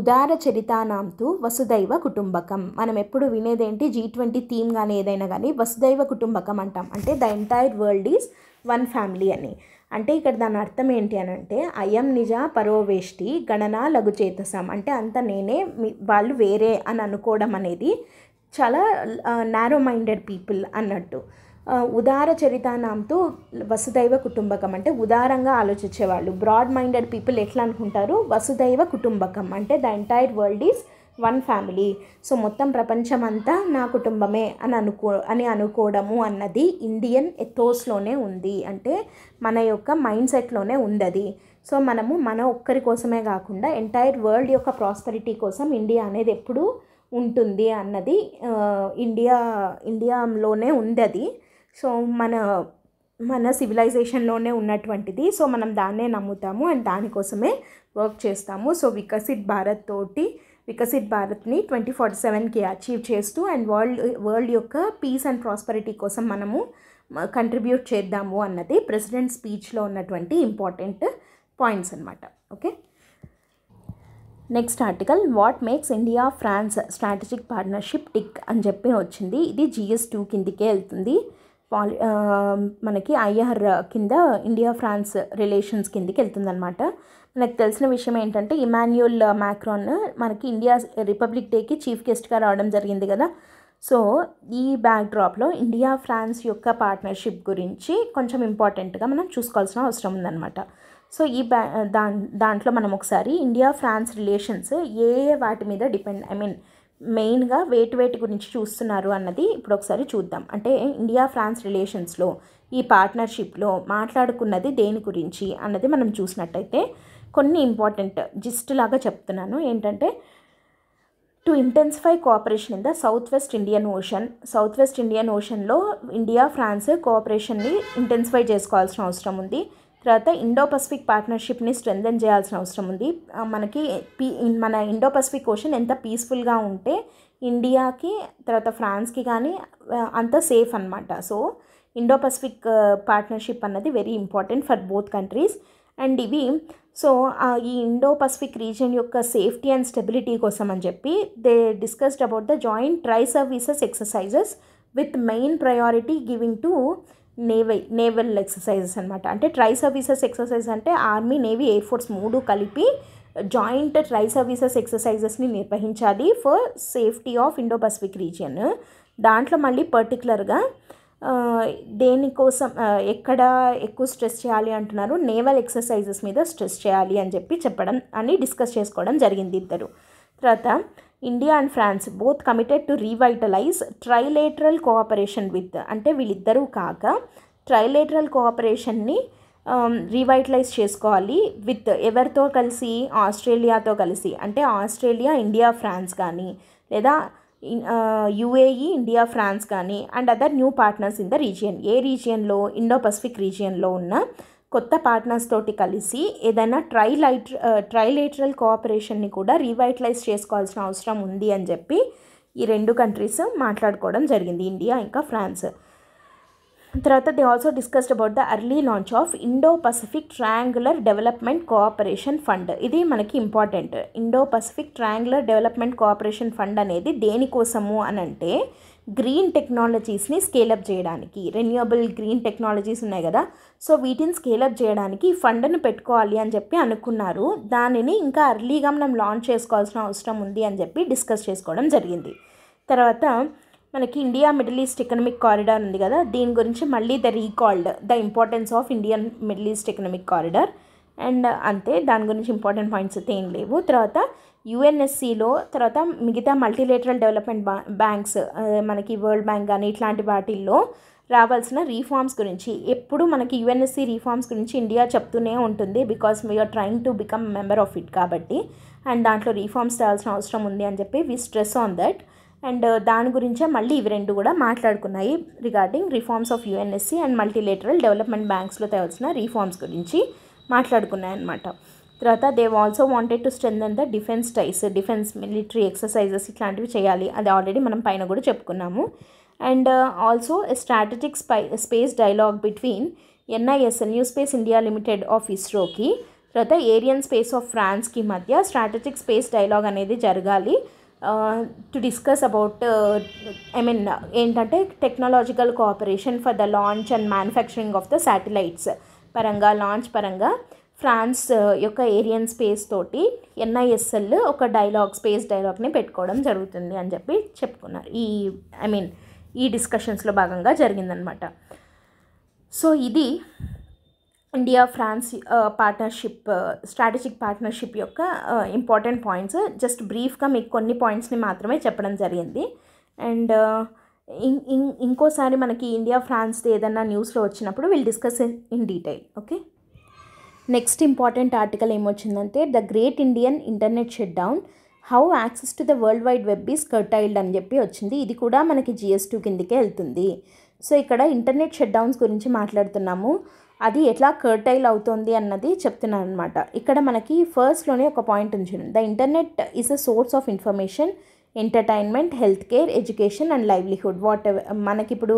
ఉదార చరితానాంతు వసుదైవ కుటుంబకం. మనం ఎప్పుడు వినేది ఏంటి, G20 థీమ్ కానీ ఏదైనా కానీ వసుదైవ కుటుంబకం అంటాం, అంటే the entire world is one family అని. అంటే ఇక్కడ దాని అర్థం ఏంటి అని అంటే అయం నిజ పరోవేష్టి గణన లఘుచేతసం, అంటే అంత నేనే వాళ్ళు వేరే అని అనుకోవడం అనేది చాలా నారో మైండెడ్ పీపుల్ అన్నట్టు. ఉదార చరితానాంతో వసుదైవ కుటుంబకం అంటే ఉదారంగా ఆలోచించేవాళ్ళు. బ్రాడ్ మైండెడ్ పీపుల్ ఎట్లా అనుకుంటారు, వసుదైవ కుటుంబకం అంటే the entire world is one family. So మొత్తం ప్రపంచం అంతా నా కుటుంబమే అని అనుకోవడము అన్నది ఇండియన్ ఎథోస్లోనే ఉంది, అంటే మన యొక్క మైండ్ సెట్లోనే ఉంది అది. సో మనము మన ఒక్కరి కోసమే కాకుండా ఎంటైర్ వరల్డ్ యొక్క ప్రాస్పరిటీ కోసం ఇండియా అనేది ఎప్పుడు ఉంటుంది అన్నది ఇండియాలోనే ఉంది అది. సో మన సివిలైజేషన్లోనే ఉన్నటువంటిది. సో మనం దాన్నే నమ్ముతాము అండ్ దానికోసమే వర్క్ చేస్తాము. సో వికసిత్ భారత్ని 2047కి అచీవ్ చేస్తూ అండ్ వరల్డ్ యొక్క పీస్ అండ్ ప్రాస్పరిటీ కోసం మనము కంట్రిబ్యూట్ చేద్దాము అన్నది ప్రెసిడెంట్ స్పీచ్లో ఉన్నటువంటి ఇంపార్టెంట్ పాయింట్స్ అన్నమాట. Okay, next article what makes India France strategic partnership tick అని చెప్పి వచ్చింది. ఇది GS2 కిందికే వెళ్తుంది. మనకి IR కింద ఇండియా ఫ్రాన్స్ రిలేషన్స్ కిందికి వెళ్తుందనమాట. మనకు తెలిసిన విషయం ఏంటంటే ఇమాన్యుయల్ మ్యాక్రాన్ మనకి ఇండియా రిపబ్లిక్ డేకి చీఫ్ గెస్ట్గా రావడం జరిగింది కదా. సో ఈ బ్యాక్డ్రాప్లో ఇండియా ఫ్రాన్స్ యొక్క పార్ట్నర్షిప్ గురించి కొంచెం ఇంపార్టెంట్గా మనం చూసుకోవాల్సిన అవసరం ఉందన్నమాట. సో ఈ దాంట్లో మనం ఒకసారి ఇండియా ఫ్రాన్స్ రిలేషన్స్ ఏ వాటి మీద డిపెండ్ మెయిన్గా వేటి గురించి చూస్తున్నారు అన్నది ఇప్పుడు ఒకసారి చూద్దాం. అంటే ఇండియా ఫ్రాన్స్ రిలేషన్స్లో ఈ పార్ట్నర్షిప్లో మాట్లాడుకున్నది దేని గురించి అన్నది మనం చూసినట్టయితే కొన్ని ఇంపార్టెంట్ జిస్ట్ లాగా చెప్తున్నాను. ఏంటంటే to intensify cooperation in the south west Indian ఓషన్లో ఇండియా ఫ్రాన్స్ కోఆపరేషన్ని ఇంటెన్సిఫై చేసుకోవాల్సిన అవసరం ఉంది. తర్వాత ఇండో పసిఫిక్ పార్ట్నర్షిప్ని స్ట్రెంథెన్ చేయాల్సిన అవసరం ఉంది. మనకి మన ఇండో పసిఫిక్ ఓషన్ ఎంత పీస్ఫుల్గా ఉంటే ఇండియాకి తర్వాత ఫ్రాన్స్కి కానీ అంత సేఫ్ అనమాట. సో ఇండో పసిఫిక్ పార్ట్నర్షిప్ అన్నది very important for both countries. And ఇవి సో ఈ ఇండో పసిఫిక్ రీజియన్ యొక్క సేఫ్టీ అండ్ స్టెబిలిటీ కోసం అని చెప్పి they discussed about the joint try services exercises with main priority giving to naval exercises అనమాట. అంటే try services exercise అంటే army, navy, air force 3 కలిపి జాయింట్ ట్రై సర్వీసెస్ ఎక్సర్సైజెస్ని నిర్వహించాలి for safety of Indo Pacific region. దాంట్లో మళ్ళీ పర్టికులర్గా దేనికోసం ఎక్కడ ఎక్కువ స్ట్రెస్ చేయాలి అంటున్నారు, నేవల్ ఎక్సర్సైజెస్ మీద స్ట్రెస్ చేయాలి అని చెప్పడం అని డిస్కస్ చేసుకోవడం జరిగింది ఇద్దరు. తర్వాత India and France both committed to revitalize trilateral cooperation with, అంటే వీళ్ళిద్దరూ కాక ట్రైలేటరల్ కోఆపరేషన్ని రీవైటలైజ్ చేసుకోవాలి విత్ ఎవరితో కలిసి, ఆస్ట్రేలియాతో కలిసి. అంటే ఆస్ట్రేలియా, ఇండియా, ఫ్రాన్స్ కానీ లేదా యుఏఈ, ఇండియా, ఫ్రాన్స్ కానీ and other new partners in the region. ఏ రీజియన్లో, ఇండో పసిఫిక్ రీజియన్లో ఉన్న కొత్త పార్ట్నర్స్ తోటి కలిసి ఏదైనా ట్రైలేటరల్ కోఆపరేషన్ని కూడా రీవైటలైజ్ చేసుకోవాల్సిన అవసరం ఉంది అని చెప్పి ఈ 2 కంట్రీస్ మాట్లాడుకోవడం జరిగింది, ఇండియా ఇంకా ఫ్రాన్స్. తర్వాత they also discussed about the early launch of Indo Pacific triangular development cooperation fund. ఇది మనకి important. Indo Pacific triangular development cooperation fund అనేది దేనికోసము అని అంటే గ్రీన్ టెక్నాలజీస్ని స్కేలప్ చేయడానికి. రెన్యూవబుల్ గ్రీన్ టెక్నాలజీస్ ఉన్నాయి కదా, సో వీటిని స్కేలప్ చేయడానికి ఈ ఫండ్ని పెట్టుకోవాలి అని చెప్పి అనుకున్నారు. దానిని ఇంకా ఎర్లీగా మనం లాంచ్ చేసుకోవాల్సిన అవసరం ఉంది అని చెప్పి డిస్కస్ చేసుకోవడం జరిగింది. తర్వాత మనకి India middle east economic corridor ఉంది కదా, దీని గురించి మళ్ళీ recalled the importance of Indian middle east economic corridor. And అంతే, దాని గురించి ఇంపార్టెంట్ పాయింట్స్ అయితే ఏం లేవు. తర్వాత యుఎన్ఎస్సిలో తర్వాత మిగతా మల్టీలేటరల్ డెవలప్మెంట్ బ్యాంక్స్ మనకి వరల్డ్ బ్యాంక్ కానీ ఇట్లాంటి వాటిల్లో రావాల్సిన రీఫార్మ్స్ గురించి ఎప్పుడు మనకి యుఎన్ఎస్సి రీఫార్మ్స్ గురించి ఇండియా చెప్తూనే ఉంటుంది, because we are trying to become member of it కాబట్టి. అండ్ దాంట్లో రీఫార్మ్స్ తేవాల్సిన అవసరం ఉంది అని చెప్పి we stress on that. And దాని గురించే మళ్ళీ ఇవి 2 కూడా మాట్లాడుకున్నాయి regarding reforms of UNSC and multilateral development బ్యాంక్స్లో తేవాల్సిన రీఫార్మ్స్ గురించి మాట్లాడుకున్నాయి అన్నమాట. తర్వాత they also wanted to strengthen the defence ties, defence military exercises ఇట్లాంటివి చేయాలి, అది ఆల్రెడీ మనం పైన కూడా చెప్పుకున్నాము. And also strategic space dialogue between NIS, New Space India Limited of ఇస్రోకి తర్వాత ఏరియన్ స్పేస్ ఆఫ్ ఫ్రాన్స్కి మధ్య స్ట్రాటజిక్ స్పేస్ డైలాగ్ అనేది జరగాలి టు డిస్కస్ అబౌట్ ఏంటంటే technological cooperation for the launch and manufacturing of the satellites పరంగా, లాంచ్ పరంగా France యొక్క ఏరియన్ space తోటి ఎన్ఐఎస్ఎల్ ఒక స్పేస్ డైలాగ్ని పెట్టుకోవడం జరుగుతుంది అని చెప్పి చెప్పుకున్నారు. ఈ డిస్కషన్స్లో భాగంగా జరిగిందనమాట. సో ఇది India France partnership, strategic partnership యొక్క ఇంపార్టెంట్ పాయింట్స్. జస్ట్ బ్రీఫ్గా మీకు కొన్ని పాయింట్స్ని మాత్రమే చెప్పడం జరిగింది. అండ్ ఇంకోసారి మనకి ఇండియా ఫ్రాన్స్ది ఏదన్నా న్యూస్లో వచ్చినప్పుడు will discuss in detail. Okay, next important article ఏమొచ్చిందంటే the great Indian internet shut down, how access to the world wide web is curtailed అని చెప్పి వచ్చింది. ఇది కూడా మనకి GS2 కిందకే వెళ్తుంది. సో ఇక్కడ ఇంటర్నెట్ షట్ డౌన్స్ గురించి మాట్లాడుతున్నాము, అది ఎట్లా కర్టైల్ అవుతుంది అన్నది చెప్తున్నాను అనమాట. ఇక్కడ మనకి ఫస్ట్లోనే ఒక పాయింట్ ఉంచింది, the internet is a source of information, entertainment, health care, education and livelihood. మనకి ఇప్పుడు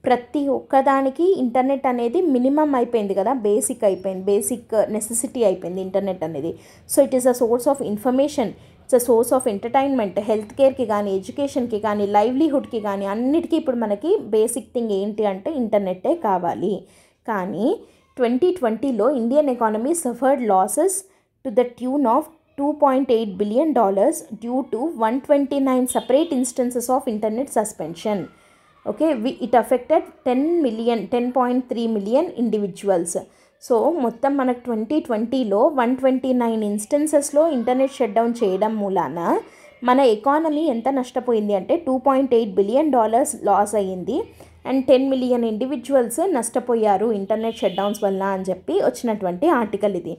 ప్రతి ఒక్కదానికి ఇంటర్నెట్ అనేది మినిమం అయిపోయింది కదా, బేసిక్ అయిపోయింది, బేసిక్ నెసెసిటీ అయిపోయింది ఇంటర్నెట్ అనేది. So it is a source of information, it's a source of entertainment, health కేర్కి కానీ, ఎడ్యుకేషన్కి కానీ, లైవ్లీహుడ్కి కానీ అన్నిటికీ ఇప్పుడు మనకి బేసిక్ థింగ్ ఏంటి అంటే ఇంటర్నెట్టే కావాలి. కానీ 2020లో Indian economy suffered losses to the tune of $2.8 billion due to 129 separate instances of internet suspension. Okay, it affected 10.3 million individuals. So మొత్తం మనకు 2020లో 129 ఇన్స్టెన్సెస్లో ఇంటర్నెట్ షట్ డౌన్ చేయడం మూలాన మన ఎకానమీ ఎంత నష్టపోయింది అంటే $2.8 billion లాస్ అయ్యింది. అండ్ 10 million ఇండివిజువల్స్ నష్టపోయారు ఇంటర్నెట్ షట్ డౌన్స్ వల్ల అని చెప్పి వచ్చినటువంటి ఆర్టికల్ ఇది.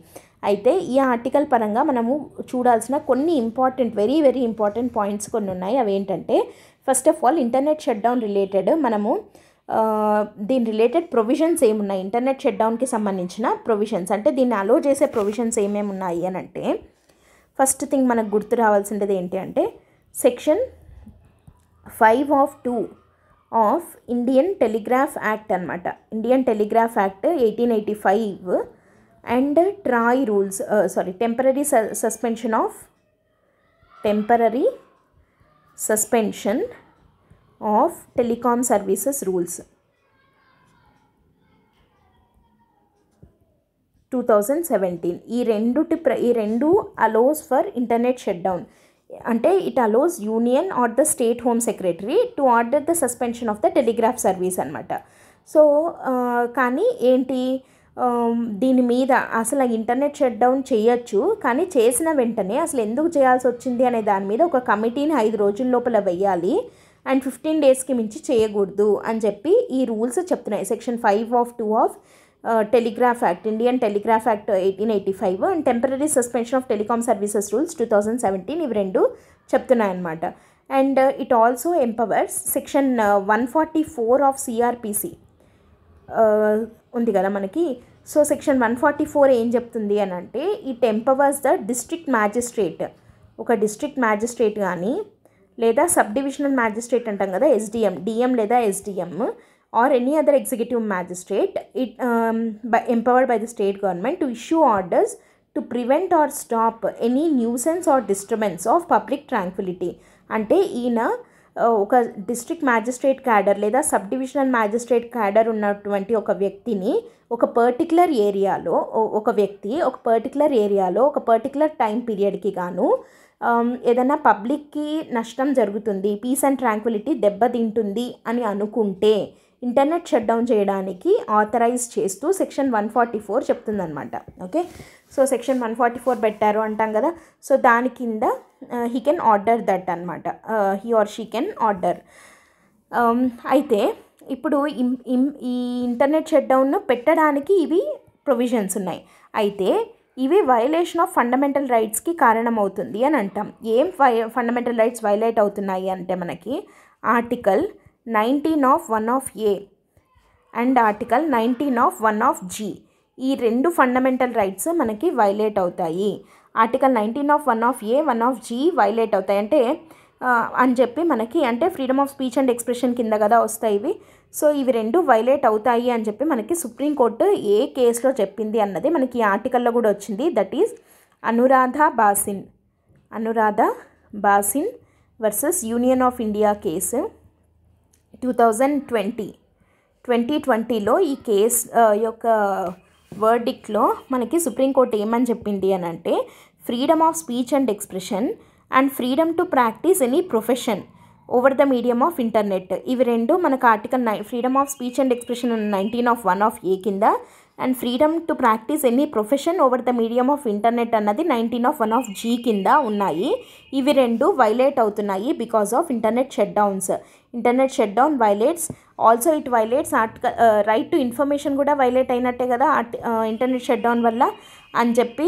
అయితే ఈ ఆర్టికల్ పరంగా మనము చూడాల్సిన కొన్ని వెరీ వెరీ ఇంపార్టెంట్ పాయింట్స్ కొన్ని ఉన్నాయి. అవి ఏంటంటే first of all internet shut down related మనము దీని రిలేటెడ్ ప్రొవిజన్స్ ఏమున్నాయి, ఇంటర్నెట్ షట్ డౌన్కి సంబంధించిన ప్రొవిజన్స్, అంటే దీన్ని అలో చేసే ప్రొవిజన్స్ ఏమేమి ఉన్నాయి అని అంటే, ఫస్ట్ థింగ్ మనకు గుర్తు రావాల్సింది ఏంటి అంటే section 5(2) of Indian telegraph act అనమాట. Indian telegraph act 1885 and TRAI rules, temporary suspension of telecom services rules 2017. ఈ రెండు allows for internet shut down. అంటే it allows union or the state home secretary to order the suspension of the telegraph service అనమాట. So కానీ ఏంటి, దీని మీద అసలు internet shut down చేయొచ్చు, కానీ చేసిన వెంటనే అసలు ఎందుకు చేయాల్సి వచ్చింది అనే దాని మీద ఒక కమిటీని 5 రోజుల లోపల వెయ్యాలి అండ్ 15 డేస్కి మించి చేయకూడదు అని చెప్పి ఈ రూల్స్ చెప్తున్నాయి. Section 5(2) of telegraph act, Indian telegraph act 1885 and temporary suspension of telecom services rules 2017 ఇవి రెండు చెప్తున్నాయన్నమాట. And it also empowers section 144 of CrPC ఉంది కదా మనకి. సో సెక్షన్ 144 ఏం చెప్తుంది అని అంటే, it empowers the district magistrate, ఒక డిస్ట్రిక్ట్ మ్యాజిస్ట్రేట్ కానీ లేదా సబ్ డివిజనల్ మ్యాజిస్ట్రేట్ అంటాం కదా, డిఎం లేదా SDM or any other executive magistrate empowered by the state government to issue orders to prevent or stop any nuisance or disturbance of public tranquility. అంటే ఈయన ఒక district magistrate cadre లేదా sub divisional magistrate cadre ఉన్నటువంటి ఒక వ్యక్తిని ఒక particular ఏరియాలో ఒక పర్టికులర్ టైం పీరియడ్కి గాను ఏదైనా పబ్లిక్కి నష్టం జరుగుతుంది, పీస్ అండ్ ట్రాంక్విలిటీ దెబ్బతింటుంది అని అనుకుంటే ఇంటర్నెట్ షట్ డౌన్ చేయడానికి ఆథరైజ్ చేస్తూ సెక్షన్ 144 చెప్తుందనమాట. ఓకే, సో సెక్షన్ 144 పెట్టారు అంటాం కదా, సో దాని కింద హీ కెన్ ఆర్డర్ దట్ అనమాట, he or she can order. అయితే ఇప్పుడు ఈ ఇంటర్నెట్ షట్ డౌన్ పెట్టడానికి ఇవి ప్రొవిజన్స్ ఉన్నాయి. అయితే ఇవి వైలేషన్ ఆఫ్ ఫండమెంటల్ రైట్స్కి కారణమవుతుంది అని అంటాం. ఏం ఫండమెంటల్ రైట్స్ వైలేట్ అవుతున్నాయి అంటే మనకి article 19 of 1 of A and article 19 of 1 of G, ఈ రెండు ఫండమెంటల్ రైట్స్ మనకి వైలేట్ అవుతాయి. Article 19 of 1 of A 1 of G violate అవుతాయి అంటే అని చెప్పి మనకి, అంటే freedom of speech and expression కింద కదా వస్తాయి ఇవి. సో ఇవి రెండు వైలేట్ అవుతాయి అని చెప్పి మనకి సుప్రీంకోర్టు ఏ కేసులో చెప్పింది అన్నది మనకి ఈ ఆర్టికల్లో కూడా వచ్చింది. That is Anuradha Bhasin versus union of India case 2020లో ఈ కేస్ యొక్క వర్డిక్ట్లో మనకి సుప్రీంకోర్టు ఏమని చెప్పింది అని అంటే, freedom of speech and expression and freedom to practise any profession over the medium of internet, ఇవి రెండు మనకు article freedom of speech and expression 19 of 1 of A కింద and freedom to practise any profession over the medium of internet అన్నది 19 of 1 of G కింద ఉన్నాయి. ఇవి రెండు violate అవుతున్నాయి because of internet shut downs. Internet shut down violates also, it violates article right to information కూడా violate అయినట్టే కదా internet shut down వల్ల అని చెప్పి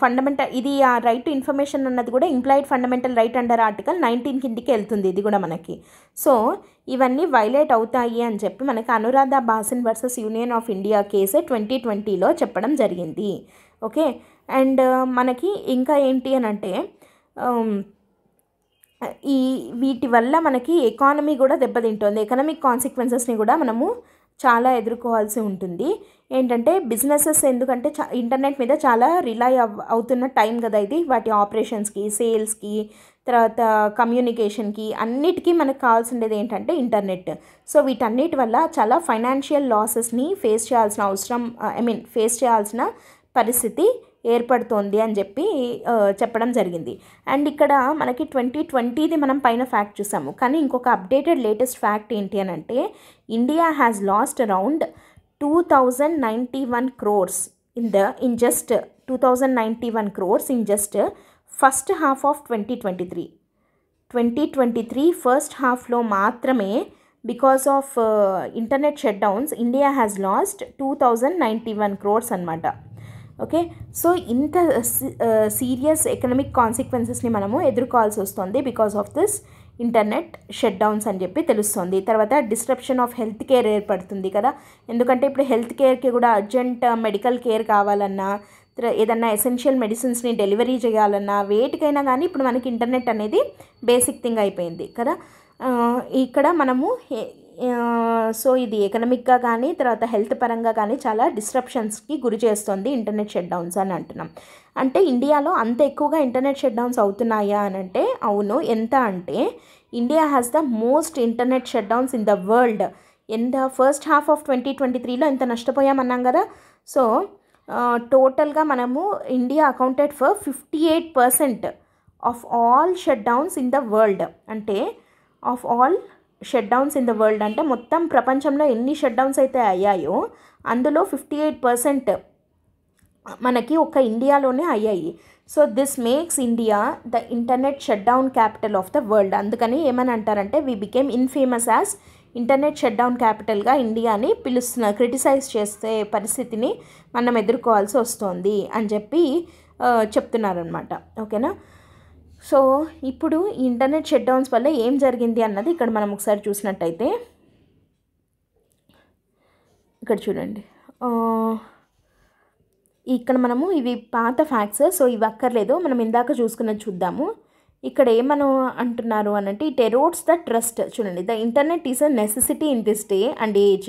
ఫండమెంటల్, ఇది ఆ రైట్ టు ఇన్ఫర్మేషన్ అన్నది కూడా implied fundamental right under article 19 కిందికి వెళ్తుంది ఇది కూడా మనకి. సో ఇవన్నీ వైలేట్ అవుతాయి అని చెప్పి మనకి Anuradha Bhasin versus union of India case 2020లో చెప్పడం జరిగింది. ఓకే, అండ్ మనకి ఇంకా ఏంటి అని అంటే, వీటి వల్ల మనకి ఎకానమీ కూడా దెబ్బతింటుంది. ఎకనామిక్ కాన్సిక్వెన్సెస్ని కూడా మనము చాలా ఎదుర్కోవాల్సి ఉంటుంది. ఏంటంటే బిజినెసెస్, ఎందుకంటే ఇంటర్నెట్ మీద చాలా రిలై అవుతున్న టైం కదా ఇది, వాటి ఆపరేషన్స్కి, సేల్స్కి, తర్వాత కమ్యూనికేషన్కి అన్నిటికీ మనకు కావాల్సిండేది ఏంటంటే ఇంటర్నెట్. సో వీటన్నిటి వల్ల చాలా ఫైనాన్షియల్ లాసెస్ని ఫేస్ చేయాల్సిన పరిస్థితి ఏర్పడుతోంది అని చెప్పి చెప్పడం జరిగింది. అండ్ ఇక్కడ మనకి 2020ది మనం పైన ఫ్యాక్ట్ చూసాము, కానీ ఇంకొక అప్డేటెడ్ లేటెస్ట్ ఫ్యాక్ట్ ఏంటి అని అంటే, India has lost around 2091 crores in just 2091 crores in just first half of 2023 first హాఫ్లో మాత్రమే because of internet shut downs India has lost 2091 crores అనమాట. ఓకే, సో ఇంత సీరియస్ ఎకనామిక్ కాన్సిక్వెన్సెస్ని మనము ఎదుర్కోవాల్సి వస్తుంది because of this internet shut downs అని చెప్పి తెలుస్తుంది. తర్వాత డిస్ట్రప్షన్ ఆఫ్ హెల్త్ కేర్ ఏర్పడుతుంది కదా, ఎందుకంటే ఇప్పుడు హెల్త్ కేర్కి కూడా అర్జెంట్ మెడికల్ కేర్ కావాలన్నా, ఏదన్నా ఎసెన్షియల్ మెడిసిన్స్ని డెలివరీ చేయాలన్నా, వేటికైనా కానీ ఇప్పుడు మనకి ఇంటర్నెట్ అనేది బేసిక్ థింగ్ అయిపోయింది కదా. ఇక్కడ మనము సో ఇది ఎకనామిక్గా కానీ తర్వాత హెల్త్ పరంగా కానీ చాలా డిస్ట్రప్షన్స్కి గురి చేస్తుంది ఇంటర్నెట్ షట్ డౌన్స్ అని అంటున్నాం. అంటే ఇండియాలో అంత ఎక్కువగా ఇంటర్నెట్ షట్ డౌన్స్ అవుతున్నాయా అని అంటే అవును. ఎంత అంటే India has the most internet shut downs in the world. In the first half of 2023లో ఎంత నష్టపోయామన్నాం కదా. సో టోటల్గా మనము India accounted for 58% of all shut downs in the world. అంటే of all shut downs in the world అంటే మొత్తం ప్రపంచంలో ఎన్ని షట్ డౌన్స్ అయితే అయ్యాయో అందులో 58% మనకి ఒక ఇండియాలోనే అయ్యాయి. So this makes India the internet shut down capital of the world. అందుకని ఏమని అంటారంటే we became infamous as internet shut down క్యాపిటల్గా ఇండియాని పిలుస్తున్నారు. క్రిటిసైజ్ చేసే పరిస్థితిని మనం ఎదుర్కోవాల్సి వస్తుంది అని చెప్పి చెప్తున్నారనమాట. ఓకేనా. సో ఇప్పుడు ఈ ఇంటర్నెట్ షట్ డౌన్స్ వల్ల ఏం జరిగింది అన్నది ఇక్కడ మనం ఒకసారి చూసినట్టయితే ఇక్కడ చూడండి. ఇక్కడ మనము ఇవి పాత ఫ్యాక్ట్స్, సో ఇవి అక్కర్లేదు, మనం ఇందాక చూసుకున్నది చూద్దాము. ఇక్కడ ఏమను అంటున్నారు అనంటే ఇట్ ఎరోడ్స్ ద ట్రస్ట్. చూడండి, the internet is a necessity in this day and age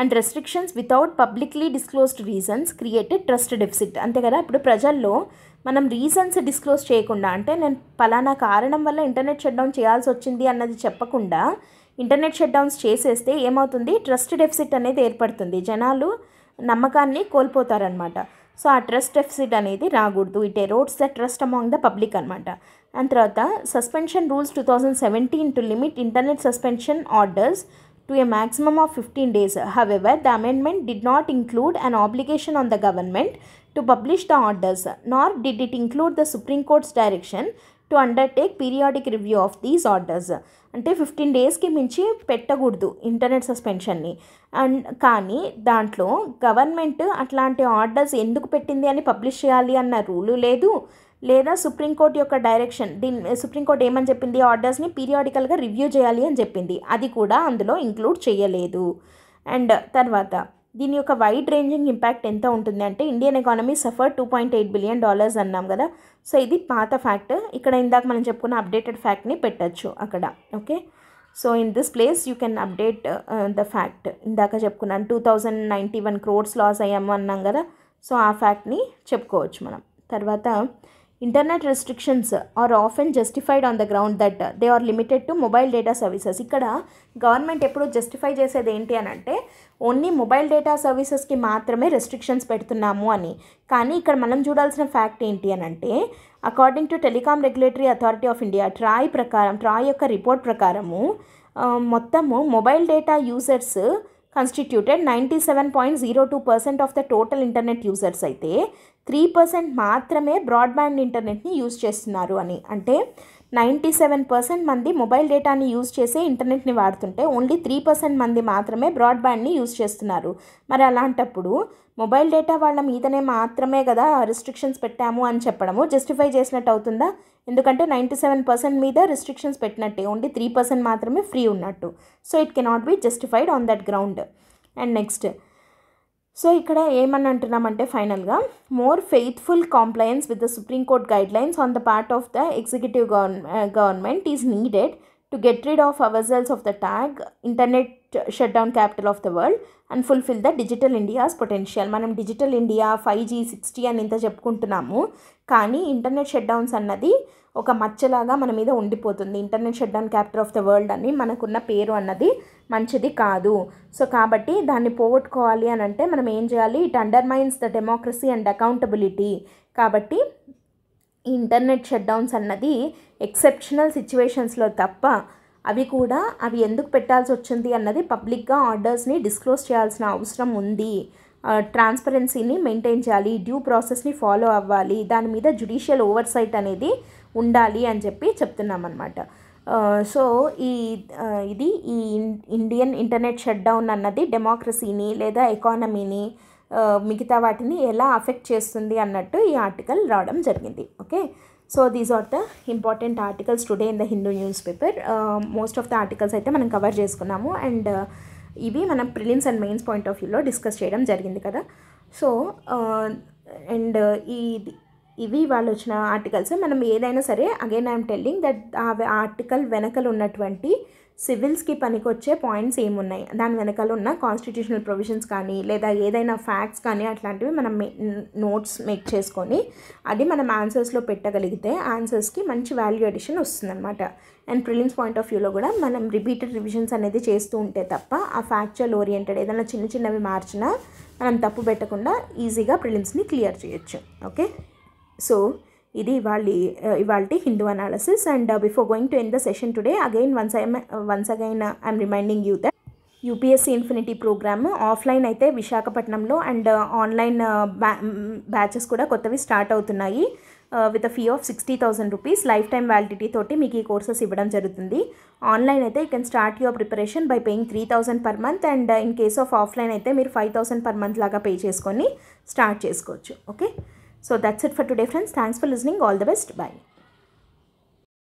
and restrictions without publicly disclosed reasons created trust deficit. అంతే కదా, ఇప్పుడు ప్రజల్లో మనం రీజన్స్ డిస్క్లోజ్ చేయకుండా, అంటే నేను పలానా కారణం వల్ల ఇంటర్నెట్ షట్ డౌన్ చేయాల్సి వచ్చింది అన్నది చెప్పకుండా ఇంటర్నెట్ షట్ డౌన్స్ చేసేస్తే ఏమవుతుంది, ట్రస్ట్ డెఫిసిట్ అనేది ఏర్పడుతుంది. జనాలు నమ్మకాన్ని కోల్పోతారనమాట. సో ఆ ట్రస్ట్ డెఫిసిట్ అనేది రాకూడదు. It erodes the trust among the public అనమాట. అండ్ తర్వాత suspension rules 2017 to limit internet suspension orders to a maximum of 15 days. However, the amendment did not include an obligation on the government to publish the orders, nor did it include the Supreme Court's direction to undertake periodic review of these orders. అంటే 15 డేస్కి మించి పెట్టకూడదు internet సస్పెన్షన్ని. And కానీ దాంట్లో government అట్లాంటి orders ఎందుకు పెట్టింది అని పబ్లిష్ చేయాలి అన్న రూలు లేదు, లేదా సుప్రీంకోర్టు యొక్క డైరెక్షన్. సుప్రీంకోర్టు ఏమని చెప్పింది, ఆర్డర్స్ని పీరియాడికల్గా రివ్యూ చేయాలి అని చెప్పింది, అది కూడా అందులో ఇంక్లూడ్ చేయలేదు. అండ్ తర్వాత దీని యొక్క వైడ్ రేంజింగ్ ఇంపాక్ట్ ఎంత ఉంటుంది అంటే ఇండియన్ ఎకానమీ సఫర్ $2.8 బిలియన్ అన్నాం కదా. సో ఇది పాత ఫ్యాక్ట్. ఇక్కడ ఇందాక మనం చెప్పుకున్న అప్డేటెడ్ ఫ్యాక్ట్ని పెట్టచ్చు అక్కడ. Okay, so in this place you can update the fact. ఇందాక చెప్పుకున్నాను 2091 crores లాస్ అయ్యాము అన్నాం కదా. సో ఆ ఫ్యాక్ట్ని చెప్పుకోవచ్చు మనం. తర్వాత internet restrictions are often justified on the ground that they are limited to mobile data services. ఇక్కడ గవర్నమెంట్ ఎప్పుడు జస్టిఫై చేసేది ఏంటి అని అంటే ఓన్లీ మొబైల్ డేటా సర్వీసెస్కి మాత్రమే రెస్ట్రిక్షన్స్ పెడుతున్నాము అని. కానీ ఇక్కడ మనం చూడాల్సిన ఫ్యాక్ట్ ఏంటి అని అంటే according to telecom regulatory authority of India Troy యొక్క రిపోర్ట్ ప్రకారము మొత్తము mobile data users constituted 97.02% of the total internet users అయితే 3% మాత్రమే బ్రాడ్బ్యాండ్ ఇంటర్నెట్ని యూజ్ చేస్తున్నారు అని. అంటే 97% మంది మొబైల్ డేటాని యూజ్ చేసే ఇంటర్నెట్ని వాడుతుంటే ఓన్లీ 3% మంది మాత్రమే బ్రాడ్బ్యాండ్ని యూజ్ చేస్తున్నారు. మరి అలాంటప్పుడు మొబైల్ డేటా వాళ్ళ మీదనే మాత్రమే కదా రెస్ట్రిక్షన్స్ పెట్టాము అని చెప్పడము జస్టిఫై చేసినట్టు అవుతుందా? ఎందుకంటే 97% మీద రెస్ట్రిక్షన్స్ పెట్టినట్టే, ఓన్లీ 3% మాత్రమే ఫ్రీ ఉన్నట్టు. So it cannot be justified on that ground. And next, so ఇక్కడ ఏమని అంటున్నామంటే ఫైనల్గా more faithful compliance with the supreme court guidelines on the part of the executive government is needed to get rid of ourselves of the tag internet shut down capital of the world and fulfil the digital India's potential. మనం digital India 5G 6G అని ఇంత చెప్పుకుంటున్నాము, కానీ internet shut downs అన్నది ఒక మచ్చలాగా మన మీద ఉండిపోతుంది. Internet shut down capital of the world అని మనకున్న పేరు అన్నది మంచిది కాదు. సో కాబట్టి దాన్ని పోగొట్టుకోవాలి అని అంటే మనం ఏం చేయాలి, it undermines the democracy and accountability. కాబట్టి ఈ ఇంటర్నెట్ షట్ డౌన్స్ అన్నది ఎక్సెప్షనల్ సిచ్యువేషన్స్లో తప్ప అవి ఎందుకు పెట్టాల్సి వచ్చింది అన్నది పబ్లిక్గా ఆర్డర్స్ని డిస్క్లోజ్ చేయాల్సిన అవసరం ఉంది. ట్రాన్స్పరెన్సీని మెయింటైన్ చేయాలి, డ్యూ ప్రాసెస్ని ఫాలో అవ్వాలి, దాని మీద జ్యుడిషియల్ ఓవర్సైట్ అనేది ఉండాలి అని చెప్పి చెప్తున్నాం అన్నమాట. సో ఇది ఈ ఇండియన్ ఇంటర్నెట్ షట్ డౌన్ అన్నది డెమోక్రసీని లేదా ఎకానమీని మిగతా వాటిని ఎలా అఫెక్ట్ చేస్తుంది అన్నట్టు ఈ ఆర్టికల్ రావడం జరిగింది. Okay, so these are the important articles today in the Hindu news paper. Most of the articles అయితే మనం కవర్ చేసుకున్నాము. అండ్ ఇవి మనం prelims and mains point of వ్యూలో డిస్కస్ చేయడం జరిగింది కదా. సో అండ్ ఇవి వాళ్ళు వచ్చిన ఆర్టికల్స్. మనం ఏదైనా సరే అగైన్ ఐఎమ్ టెల్లింగ్ దట్ ఆ ఆర్టికల్ వెనకలు ఉన్నటువంటి సివిల్స్కి పనికొచ్చే పాయింట్స్ ఏమున్నాయి, దాని వెనకాల ఉన్న కాన్స్టిట్యూషనల్ ప్రొవిజన్స్ కానీ లేదా ఏదైనా ఫ్యాక్ట్స్ కానీ అట్లాంటివి మనం నోట్స్ మేక్ చేసుకొని అది మనం ఆన్సర్స్లో పెట్టగలిగితే ఆన్సర్స్కి మంచి వాల్యూ అడిషన్ వస్తుందన్నమాట. అండ్ ప్రిలిమ్స్ పాయింట్ ఆఫ్ వ్యూలో కూడా మనం రిపీటెడ్ రివిజన్స్ అనేది చేస్తూ ఉంటే తప్ప ఆ ఫ్యాక్చువల్ ఓరియంటెడ్ ఏదైనా చిన్న చిన్నవి మార్చినా మనం తప్పు పెట్టకుండా ఈజీగా ప్రిలిమ్స్ని క్లియర్ చేయొచ్చు. ఓకే, సో ఇది ఇవాళ Hindu analysis. And before going to end the session today once again I'm reminding you that UPSC infinity program offline అయితే విశాఖపట్నంలో అండ్ ఆన్లైన్ బ్యాచెస్ కూడా కొత్తవి స్టార్ట్ అవుతున్నాయి. With a fee of 60,000 rupees lifetime validity తోటి మీకు ఈ courses ఇవ్వడం జరుగుతుంది. ఆన్లైన్ అయితే you can start your preparation by paying 3,000 per month. And in case of offline అయితే మీరు 5,000 పర్ మంత్ లాగా పే చేసుకొని స్టార్ట్ చేసుకోవచ్చు. Okay, so that's it for today friends. Thanks for listening. All the best. Bye.